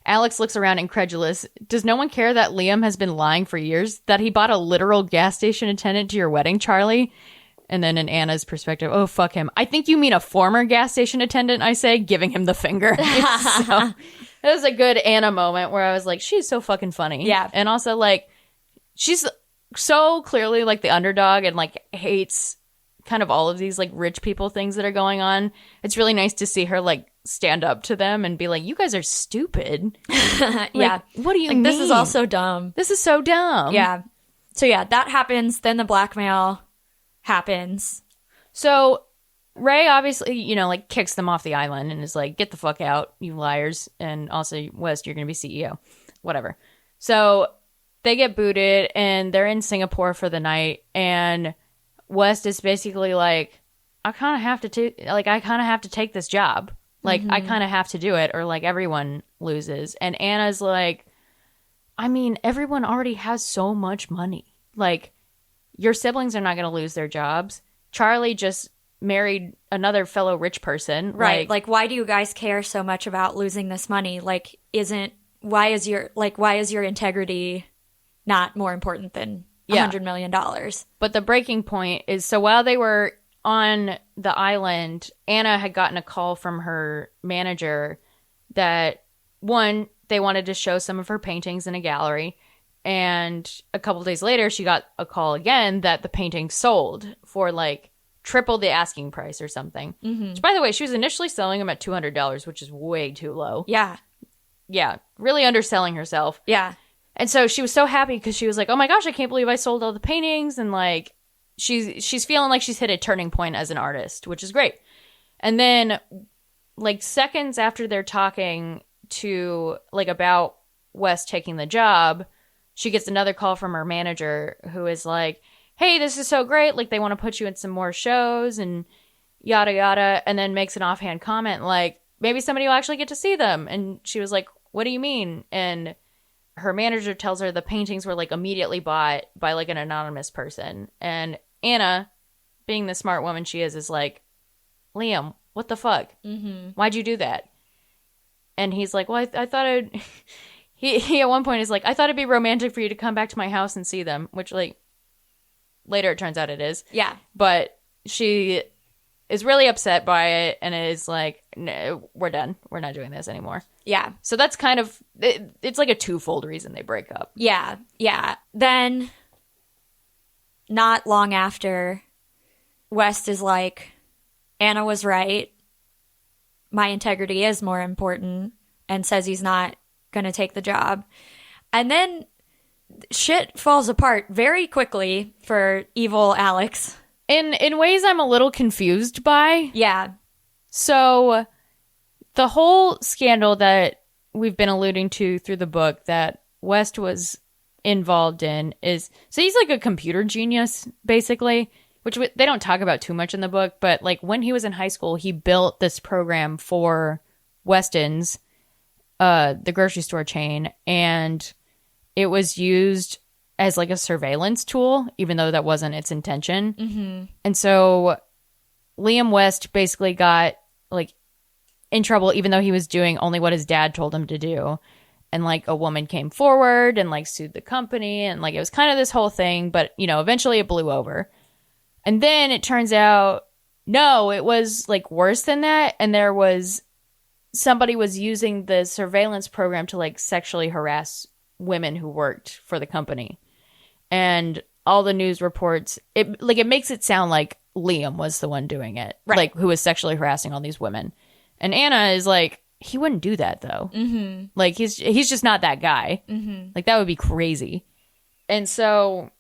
Alex looks around incredulous. Does no one care that Liam has been lying for years? That he bought a literal gas station attendant to your wedding, Charlie? And then in Anna's perspective, oh, fuck him. I think you mean a former gas station attendant, I say, giving him the finger. So it was a good Anna moment where I was like, she's so fucking funny. Yeah. And also, like, she's so clearly, like, the underdog and, like, hates kind of all of these, like, rich people things that are going on. It's really nice to see her, like, stand up to them and be like, you guys are stupid. Like, yeah. What do you like, mean? This is all so dumb. This is so dumb. Yeah. So yeah, that happens. Then the blackmail happens. So Ray obviously, you know, like kicks them off the island and is like, get the fuck out, you liars. And also, West, you're going to be CEO. Whatever. So they get booted and they're in Singapore for the night. And West is basically like, I kind of have to take this job. Like, I kind of have to do it or like everyone loses. And Anna's like, I mean, everyone already has so much money. Like, your siblings are not going to lose their jobs. Charlie just married another fellow rich person. Right. Like, why do you guys care so much about losing this money? Like, why is your integrity not more important than $100 million? But the breaking point is, so while they were on the island, Anna had gotten a call from her manager that, one, they wanted to show some of her paintings in a gallery. And a couple days later, she got a call again that the painting sold for like triple the asking price or something. Which, by the way, she was initially selling them at $200, which is way too low. Yeah. Yeah, really underselling herself. Yeah. And so she was so happy because she was like, oh my gosh, I can't believe I sold all the paintings. And like, she's feeling like she's hit a turning point as an artist, which is great. And then like seconds after they're talking to like about West taking the job, she gets another call from her manager who is like, hey, this is so great. Like, they want to put you in some more shows and yada, yada. And then makes an offhand comment like, maybe somebody will actually get to see them. And she was like, what do you mean? And her manager tells her the paintings were like immediately bought by like an anonymous person. And Anna, being the smart woman she is like, Liam, what the fuck? Why'd you do that? And he's like, well, I thought I'd... He at one point is like, I thought it'd be romantic for you to come back to my house and see them, which like later it turns out it is. Yeah. But she is really upset by it and is like, no, we're done. We're not doing this anymore. Yeah. So that's kind of, it's like a twofold reason they break up. Yeah. Yeah. Then not long after, West is like, Anna was right. My integrity is more important, and says he's not going to take the job. And then shit falls apart very quickly for evil Alex. In ways I'm a little confused by. Yeah. So the whole scandal that we've been alluding to through the book that West was involved in is, so he's like a computer genius, basically, which they don't talk about too much in the book, but like when he was in high school, he built this program for Weston's, the grocery store chain, and it was used as like a surveillance tool, even though that wasn't its intention. And so Liam West basically got like in trouble, even though he was doing only what his dad told him to do. And like a woman came forward and like sued the company, and like it was kind of this whole thing, but you know, eventually it blew over. And then it turns out, no, it was like worse than that. And there was somebody was using the surveillance program to like sexually harass women who worked for the company. And all the news reports, it makes it sound like Liam was the one doing it, right, like who was sexually harassing all these women. And Anna is like, he wouldn't do that though. Like he's just not that guy. Like that would be crazy. And so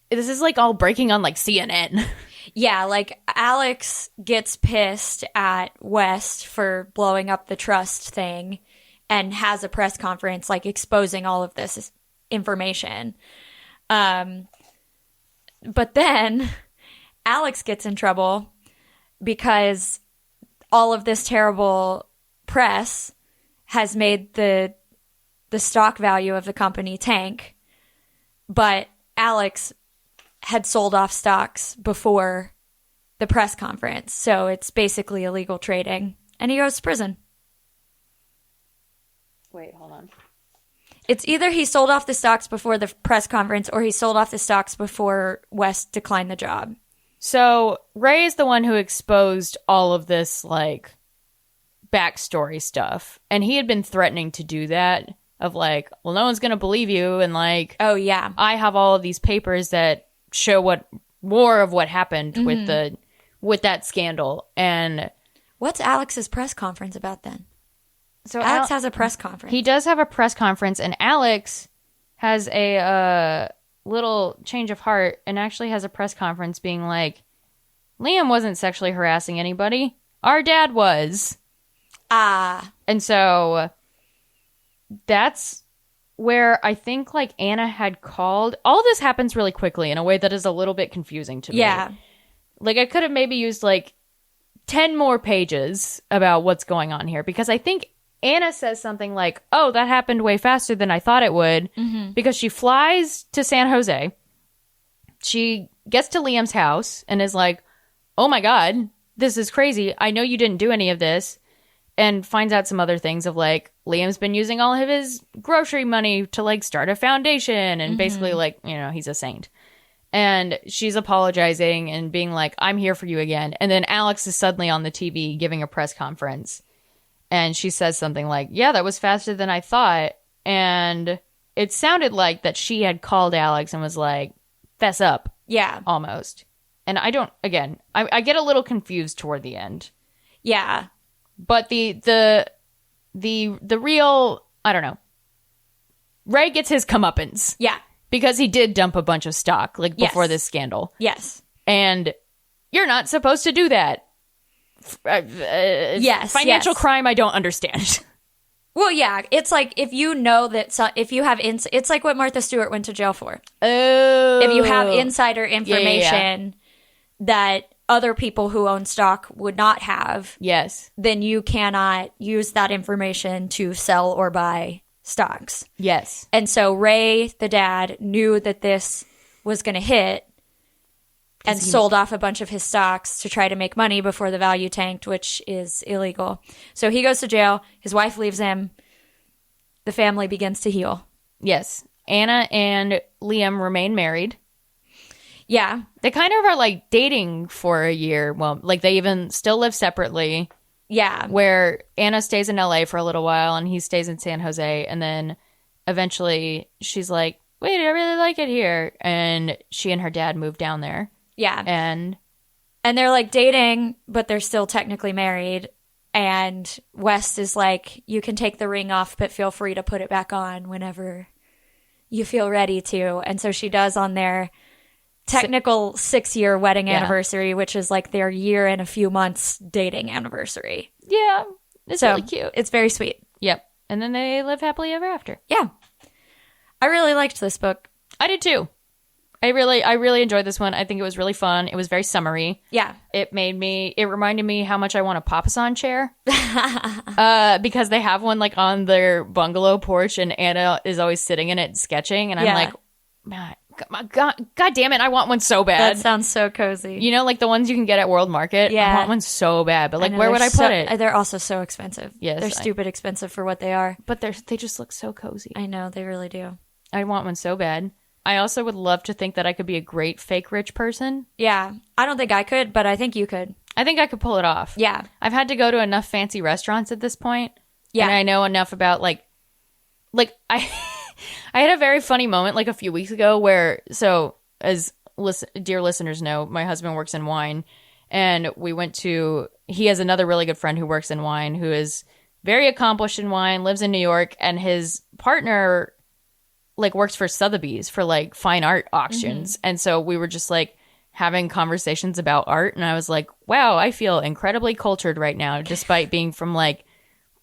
this is like all breaking on like CNN. Yeah, like Alex gets pissed at West for blowing up the trust thing and has a press conference like exposing all of this information. But then Alex gets in trouble because all of this terrible press has made the stock value of the company tank, but Alex had sold off stocks before the press conference. So it's basically illegal trading. And he goes to prison. Wait, hold on. It's either he sold off the stocks before the press conference or he sold off the stocks before West declined the job. So Ray is the one who exposed all of this, like, backstory stuff. And he had been threatening to do that, of like, well, no one's going to believe you. And like, oh, yeah, I have all of these papers that show what more of what happened with that scandal. And what's Alex's press conference about then? So Alex has a press conference. He does have a press conference, and Alex has a little change of heart and actually has a press conference being like, Liam wasn't sexually harassing anybody. Our dad was. And so that's where I think like Anna had called. All this happens really quickly in a way that is a little bit confusing to me. Yeah. Like I could have maybe used like 10 more pages about what's going on here, because I think Anna says something like, oh, that happened way faster than I thought it would, because she flies to San Jose. She gets to Liam's house and is like, oh my God, this is crazy. I know you didn't do any of this. And finds out some other things of like, Liam's been using all of his grocery money to like start a foundation and basically like, you know, he's a saint. And she's apologizing and being like, I'm here for you again. And then Alex is suddenly on the TV giving a press conference. And she says something like, yeah, that was faster than I thought. And it sounded like that she had called Alex and was like, fess up. Yeah. Almost. and I don't, again, I get a little confused toward the end. Yeah. But the real, I don't know. Ray gets his comeuppance. Yeah. Because he did dump a bunch of stock, like, before Yes. this scandal. Yes. And you're not supposed to do that. Yes. Financial crime, I don't understand. Well, yeah. It's like if you know that, if you have, it's like what Martha Stewart went to jail for. Oh. If you have insider information that other people who own stock would not have, Yes. then you cannot use that information to sell or buy stocks. Yes. And so Ray, the dad, knew that this was going to hit and sold off a bunch of his stocks to try to make money before the value tanked, which is illegal. So he goes to jail. His wife leaves him. The family begins to heal. Yes. Anna and Liam remain married. Yeah. They kind of are like dating for a year. Well, like they even still live separately. Yeah. Where Anna stays in LA for a little while and he stays in San Jose. And then eventually she's like, wait, I really like it here. And she and her dad moved down there. Yeah. And they're like dating, but they're still technically married. And West is like, you can take the ring off, but feel free to put it back on whenever you feel ready to. And so she does on their technical 6-year wedding anniversary, which is like their year and a few months dating anniversary. yeah, it's really cute. It's very sweet. Yep. And then they live happily ever after. Yeah. I really liked this book. I did too. I really enjoyed this one. I think it was really fun. It was very summery. Yeah. It reminded me how much I want a papasan chair. Because they have one like on their bungalow porch and Anna is always sitting in it sketching. And I'm like, man, God damn it. I want one so bad. That sounds so cozy. You know, like the ones you can get at World Market. Yeah. I want one so bad. But like, where would I put it? They're also so expensive. Yes, They're stupid expensive for what they are. But they just look so cozy. I know. They really do. I want one so bad. I also would love to think that I could be a great fake rich person. Yeah. I don't think I could, but I think you could. I think I could pull it off. Yeah. I've had to go to enough fancy restaurants at this point. Yeah. And I know enough about like I I had a very funny moment like a few weeks ago where, so as dear listeners know, my husband works in wine and he has another really good friend who works in wine who is very accomplished in wine, lives in New York, and his partner like works for Sotheby's for like fine art auctions. And so we were just like having conversations about art and I was like, wow, I feel incredibly cultured right now despite being from like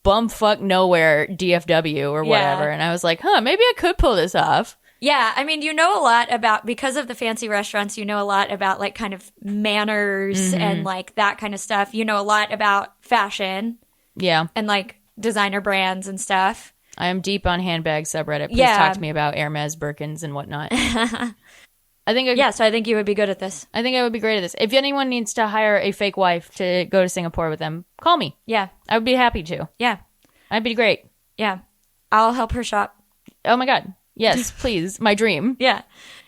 bumfuck nowhere DFW or whatever. And I was like, maybe I could pull this off. Yeah, I mean, you know a lot about, because of the fancy restaurants, you know a lot about like kind of manners and like that kind of stuff. You know a lot about fashion. Yeah. And like designer brands and stuff. I am deep on handbag subreddit. Please talk to me about Hermes, Birkins, and whatnot. So I think you would be good at this. I think I would be great at this. If anyone needs to hire a fake wife to go to Singapore with them, call me. Yeah. I would be happy to. Yeah. I'd be great. Yeah. I'll help her shop. Oh my God. Yes, please. My dream. Yeah.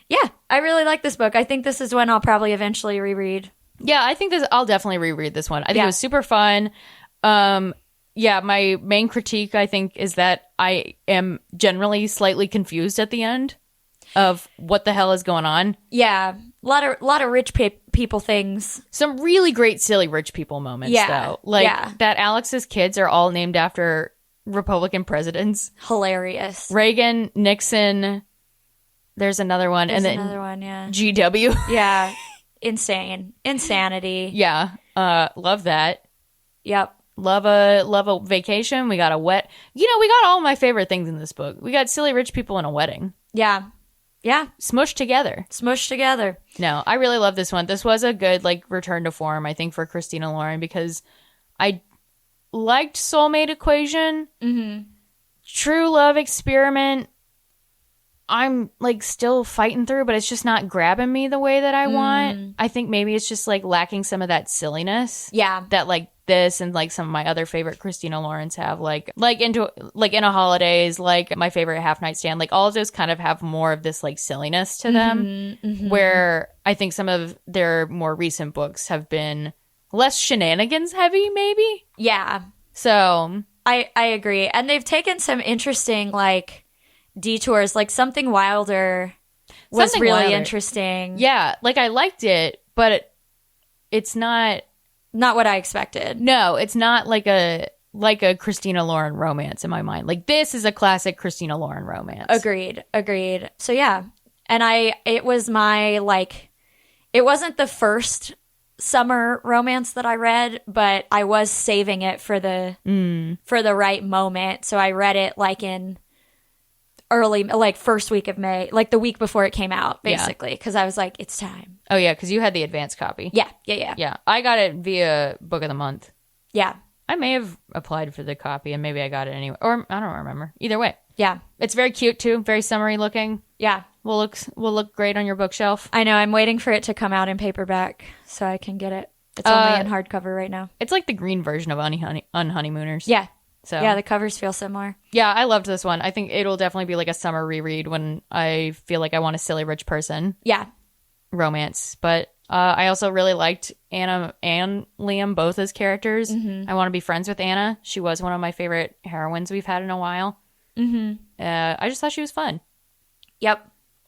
Yeah. I really like this book. I think this is one I'll probably eventually reread. Yeah, I think I'll definitely reread this one. I think it was super fun. Yeah, my main critique, I think, is that I am generally slightly confused at the end of what the hell is going on. Yeah. A lot of rich people things. Some really great silly rich people moments, though. Like that Alex's kids are all named after Republican presidents. Hilarious. Reagan, Nixon, there's another one. There's and then another one, yeah. GW. Yeah. Insane. Insanity. Yeah. Love that. Yep. Love a vacation. We got we got all my favorite things in this book. We got silly rich people in a wedding. Yeah. Yeah. Smushed together. No, I really love this one. This was a good like return to form, I think, for Christina Lauren because I liked Soulmate Equation. True Love Experiment. I'm like still fighting through, but it's just not grabbing me the way that I want. I think maybe it's just like lacking some of that silliness. Yeah. That like this and like some of my other favorite Christina Laurens have, like In a Holidays, like my favorite Half Night Stand, like all of those kind of have more of this like silliness to them, where I think some of their more recent books have been less shenanigans heavy, maybe. Yeah. So I agree. And they've taken some interesting like detours, like Something Wilder was really interesting. Yeah, like I liked it, but it's not what I expected. No, it's not like a Christina Lauren romance in my mind. Like, this is a classic Christina Lauren romance. Agreed. So yeah. And it was my, like, it wasn't the first summer romance that I read, but I was saving it for the right moment. So I read it like in early, like first week of May, like the week before it came out, basically, because I was like, it's time. Oh yeah, because you had the advance copy. Yeah. Yeah, I got it via Book of the Month. Yeah. I may have applied for the copy and maybe I got it anyway, or I don't remember. Either way. Yeah. It's very cute too, very summery looking. Yeah. Will look great on your bookshelf. I know. I'm waiting for it to come out in paperback so I can get it. It's only in hardcover right now. It's like the green version of Unhoneymooners. Yeah. So yeah, the covers feel similar. Yeah, I loved this one. I think it'll definitely be like a summer reread when I feel like I want a silly rich person. Yeah. Romance. But I also really liked Anna and Liam, both as characters. I want to be friends with Anna. She was one of my favorite heroines we've had in a while. I just thought she was fun. Yep.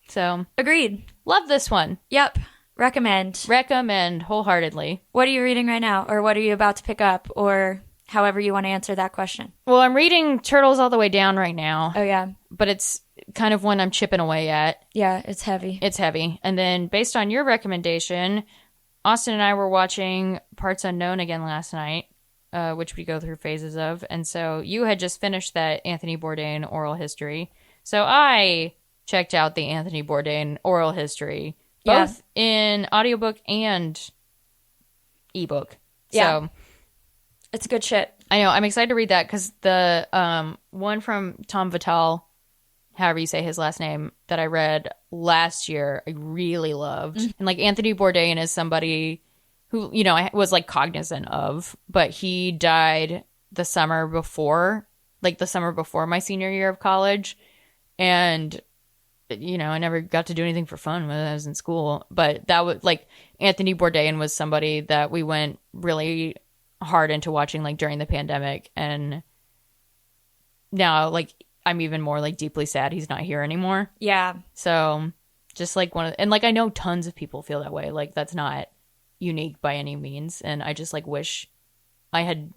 So agreed. Love this one. Yep. Recommend wholeheartedly. What are you reading right now? Or what are you about to pick up? Or however you want to answer that question. Well, I'm reading Turtles All the Way Down right now. Oh, yeah. But it's kind of one I'm chipping away at. Yeah, it's heavy. And then based on your recommendation, Austin and I were watching Parts Unknown again last night, which we go through phases of. And so you had just finished that Anthony Bourdain oral history. So I checked out the Anthony Bourdain oral history, both in audiobook and ebook. Yeah. So it's good shit. I know. I'm excited to read that because the one from Tom Vital, however you say his last name, that I read last year, I really loved. And like Anthony Bourdain is somebody who, you know, I was like cognizant of, but he died the summer before my senior year of college. And, you know, I never got to do anything for fun when I was in school. But that was like Anthony Bourdain was somebody that we went really hard into watching like during the pandemic. And now like I'm even more like deeply sad he's not here anymore. Yeah. So just like and like I know tons of people feel that way. Like that's not unique by any means. And I just like wish I had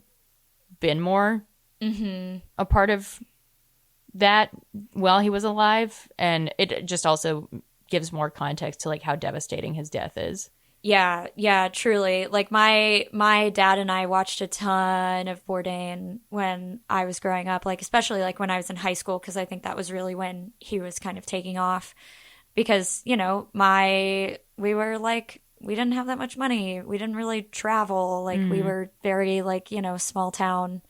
been more a part of that while he was alive. And it just also gives more context to like how devastating his death is. Yeah, truly. Like my dad and I watched a ton of Bourdain when I was growing up, like especially like when I was in high school, because I think that was really when he was kind of taking off. Because, you know, we were like, we didn't have that much money. We didn't really travel. Like we were very like, you know, small town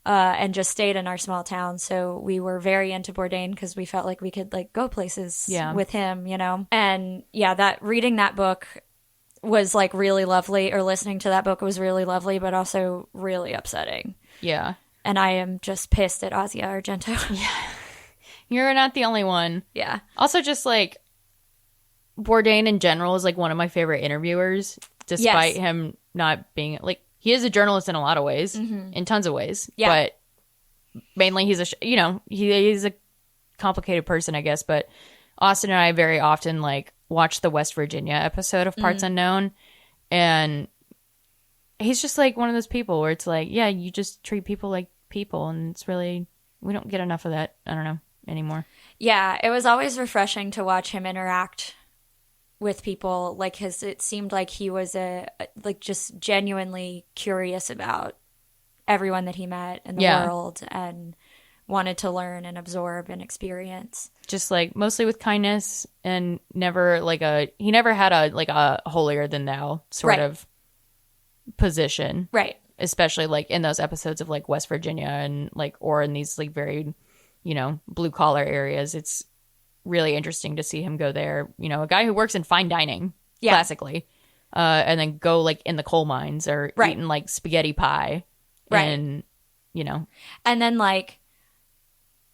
and just stayed in our small town. So we were very into Bourdain because we felt like we could like go places with him, you know. And yeah, reading that book was like really lovely, or listening to that book was really lovely, but also really upsetting. Yeah. And I am just pissed at Asia Argento. Yeah. You're not the only one. Yeah. Also just like Bourdain in general is like one of my favorite interviewers, despite him not being like, he is a journalist in a lot of ways, in tons of ways. Yeah. But mainly he's he's a complicated person, I guess. But Austin and I very often like watch the West Virginia episode of Parts Unknown, and he's just like one of those people where it's like, yeah, you just treat people like people, and it's really, we don't get enough of that, I don't know, anymore. Yeah, it was always refreshing to watch him interact with people. Like it seemed like he was like just genuinely curious about everyone that he met in the world, and wanted to learn and absorb and experience. Just like mostly with kindness, and never like he never had a holier than thou sort of position. Right. Especially like in those episodes of like West Virginia and like, or in these like very, you know, blue collar areas. It's really interesting to see him go there. You know, a guy who works in fine dining classically, and then go like in the coal mines or eating like spaghetti pie. And, you know, and then like,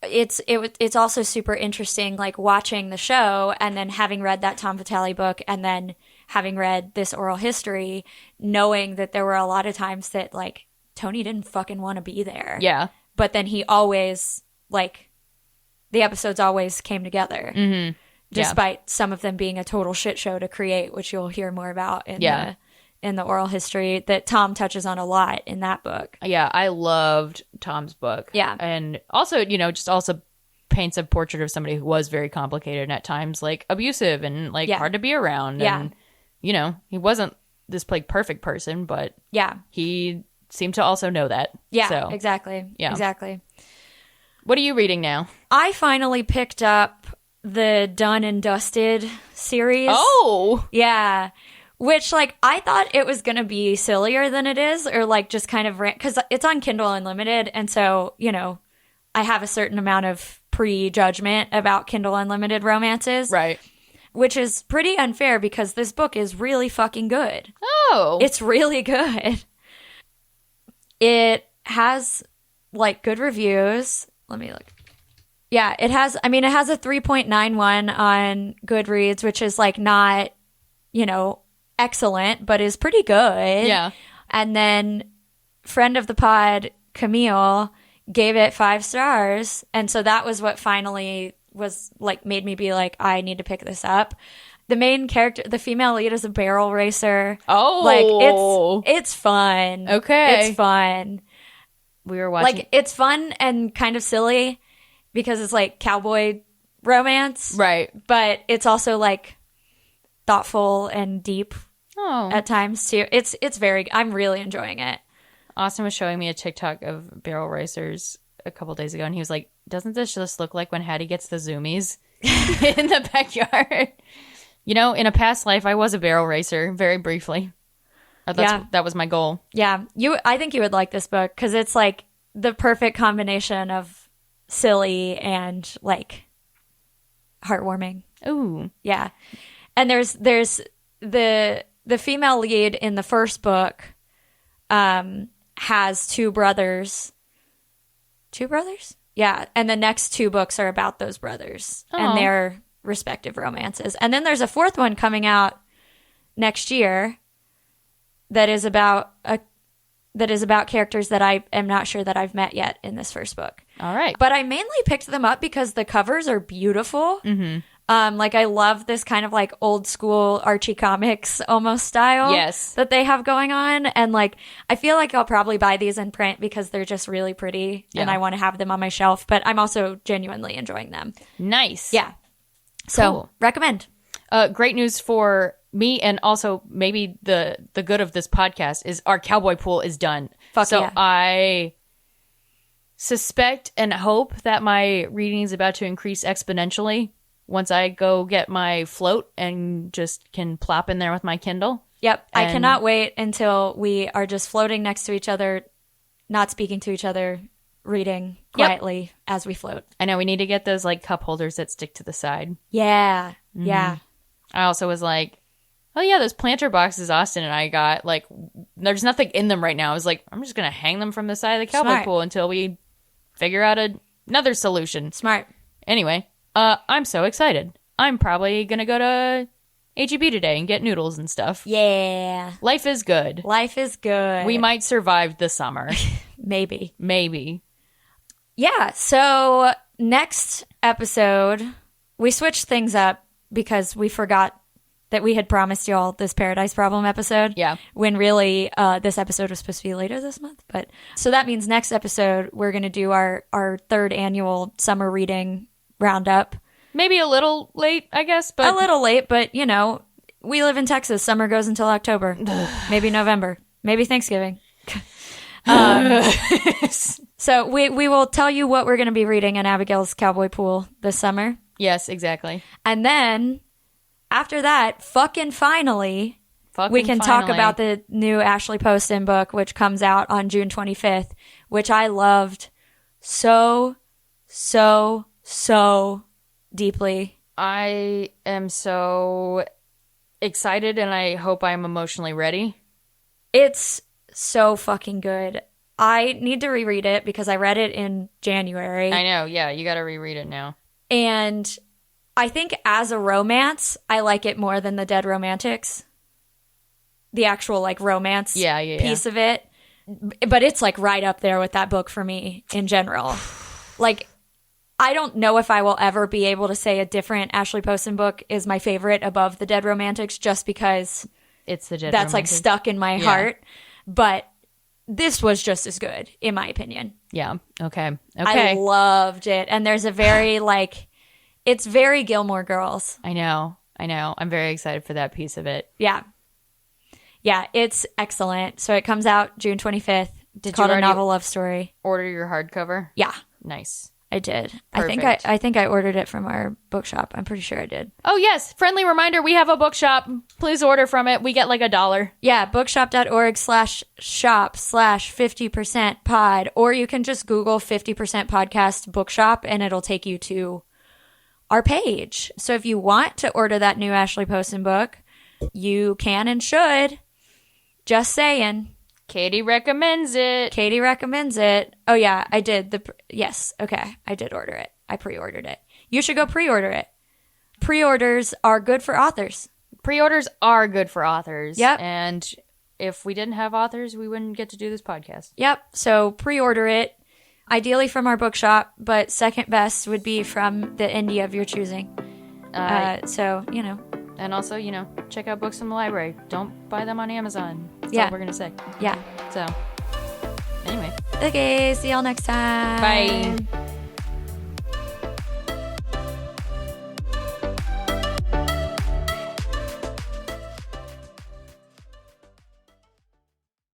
it's also super interesting, like watching the show and then having read that Tom Vitale book and then having read this oral history, knowing that there were a lot of times that like Tony didn't fucking want to be there. Yeah. But then he always like, the episodes always came together, despite some of them being a total shit show to create, which you'll hear more about in in the oral history that Tom touches on a lot in that book. Yeah, I loved Tom's book. Yeah. And also, just also paints a portrait of somebody who was very complicated and at times like abusive and like hard to be around. Yeah. And, he wasn't this like perfect person, but he seemed to also know that. Yeah, so, exactly. Yeah. Exactly. What are you reading now? I finally picked up the Done and Dusted series. Oh! Yeah. Which, like, I thought it was going to be sillier than it is, or, like, just kind of because it's on Kindle Unlimited, and so, I have a certain amount of prejudgment about Kindle Unlimited romances. Right. Which is pretty unfair because this book is really fucking good. Oh. It's really good. It has, like, good reviews. Let me look. Yeah, it has a 3.91 on Goodreads, which is, like, not, excellent, but is pretty good. Yeah. And then friend of the pod, Camille, gave it 5 stars. And so that was what finally was like made me be like, I need to pick this up. The main character, the female lead, is a barrel racer. Oh. Like it's fun. Okay. It's fun. We were watching. Like it's fun and kind of silly because it's like cowboy romance. Right. But it's also like thoughtful and deep at times too. I'm really enjoying it. Austin was showing me a TikTok of barrel racers a couple days ago, and he was like, doesn't this just look like when Hattie gets the zoomies in the backyard? In a past life, I was a barrel racer, very briefly. That was my goal. Yeah. I think you would like this book because it's like the perfect combination of silly and like heartwarming. Ooh. Yeah. And there's the female lead in the first book has 2 brothers. 2 brothers? Yeah. And the next 2 books are about those brothers and their respective romances. And then there's a 4th one coming out next year that is about characters that I am not sure that I've met yet in this first book. All right. But I mainly picked them up because the covers are beautiful. Mm-hmm. Like I love this kind of like old school Archie comics almost style that they have going on. And like, I feel like I'll probably buy these in print because they're just really pretty and I want to have them on my shelf, but I'm also genuinely enjoying them. Nice. Yeah. So cool. Recommend. Great news for me, and also maybe the good of this podcast is our cowboy pool is done. I suspect and hope that my reading is about to increase exponentially once I go get my float and just can plop in there with my Kindle. Yep. I cannot wait until we are just floating next to each other, not speaking to each other, reading quietly as we float. I know we need to get those like cup holders that stick to the side. Yeah. Mm-hmm. Yeah. I also was like, oh yeah, those planter boxes Austin and I got, like, there's nothing in them right now. I was like, I'm just going to hang them from the side of the cowboy pool until we figure out another solution. Smart. Anyway, I'm so excited. I'm probably going to go to H-E-B today and get noodles and stuff. Yeah. Life is good. Life is good. We might survive the summer. Maybe. Yeah, so next episode, we switched things up because we forgot that we had promised y'all this Paradise Problem episode. Yeah. When really this episode was supposed to be later this month. But so that means next episode, we're going to do our 3rd annual summer reading roundup. Maybe a little late, I guess. But a little late, but we live in Texas. Summer goes until October. Maybe November. Maybe Thanksgiving. So we will tell you what we're going to be reading in Abigail's Cowboy Pool this summer. Yes, exactly. And then after that, finally, we can talk about the new Ashley Poston book, which comes out on June 25th, which I loved so, so, so deeply. I am so excited, and I hope I'm emotionally ready. It's so fucking good. I need to reread it because I read it in January. I know, yeah, you got to reread it now. And I think as a romance, I like it more than the Dead Romantics. The actual like romance piece of it. But it's like right up there with that book for me in general. Like, I don't know if I will ever be able to say a different Ashley Poston book is my favorite above the Dead Romantics just because It's the Dead that's like Romantic. stuck in my heart. But this was just as good, in my opinion. Yeah. Okay. I loved it. And there's a very like, it's very Gilmore Girls. I know. I'm very excited for that piece of it. Yeah. Yeah, it's excellent. So it comes out June 25th. It's called you A already Novel Love Story. order your hardcover? Yeah, Nice. I did. Perfect. I think I ordered it from our bookshop. I'm pretty sure I did. Oh, yes. Friendly reminder, we have a bookshop. Please order from it. We get like $1. Yeah, bookshop.org/shop/50% pod, or you can just Google 50% podcast bookshop and it'll take you to our page. So if you want to order that new Ashley Poston book, you can and should. Just saying. Katey recommends it. Katey recommends it. Oh yeah, I did. Yes, okay. I did order it. I pre-ordered it. You should go pre-order it. Pre-orders are good for authors. Pre-orders are good for authors. Yep. And if we didn't have authors, we wouldn't get to do this podcast. Yep. So pre-order it. Ideally from our bookshop, but second best would be from the indie of your choosing. So, you know. And also, you know, check out books in the library. Don't buy them on Amazon. That's Yeah. all we're going to say. Yeah. So, anyway. Okay, see y'all next time. Bye.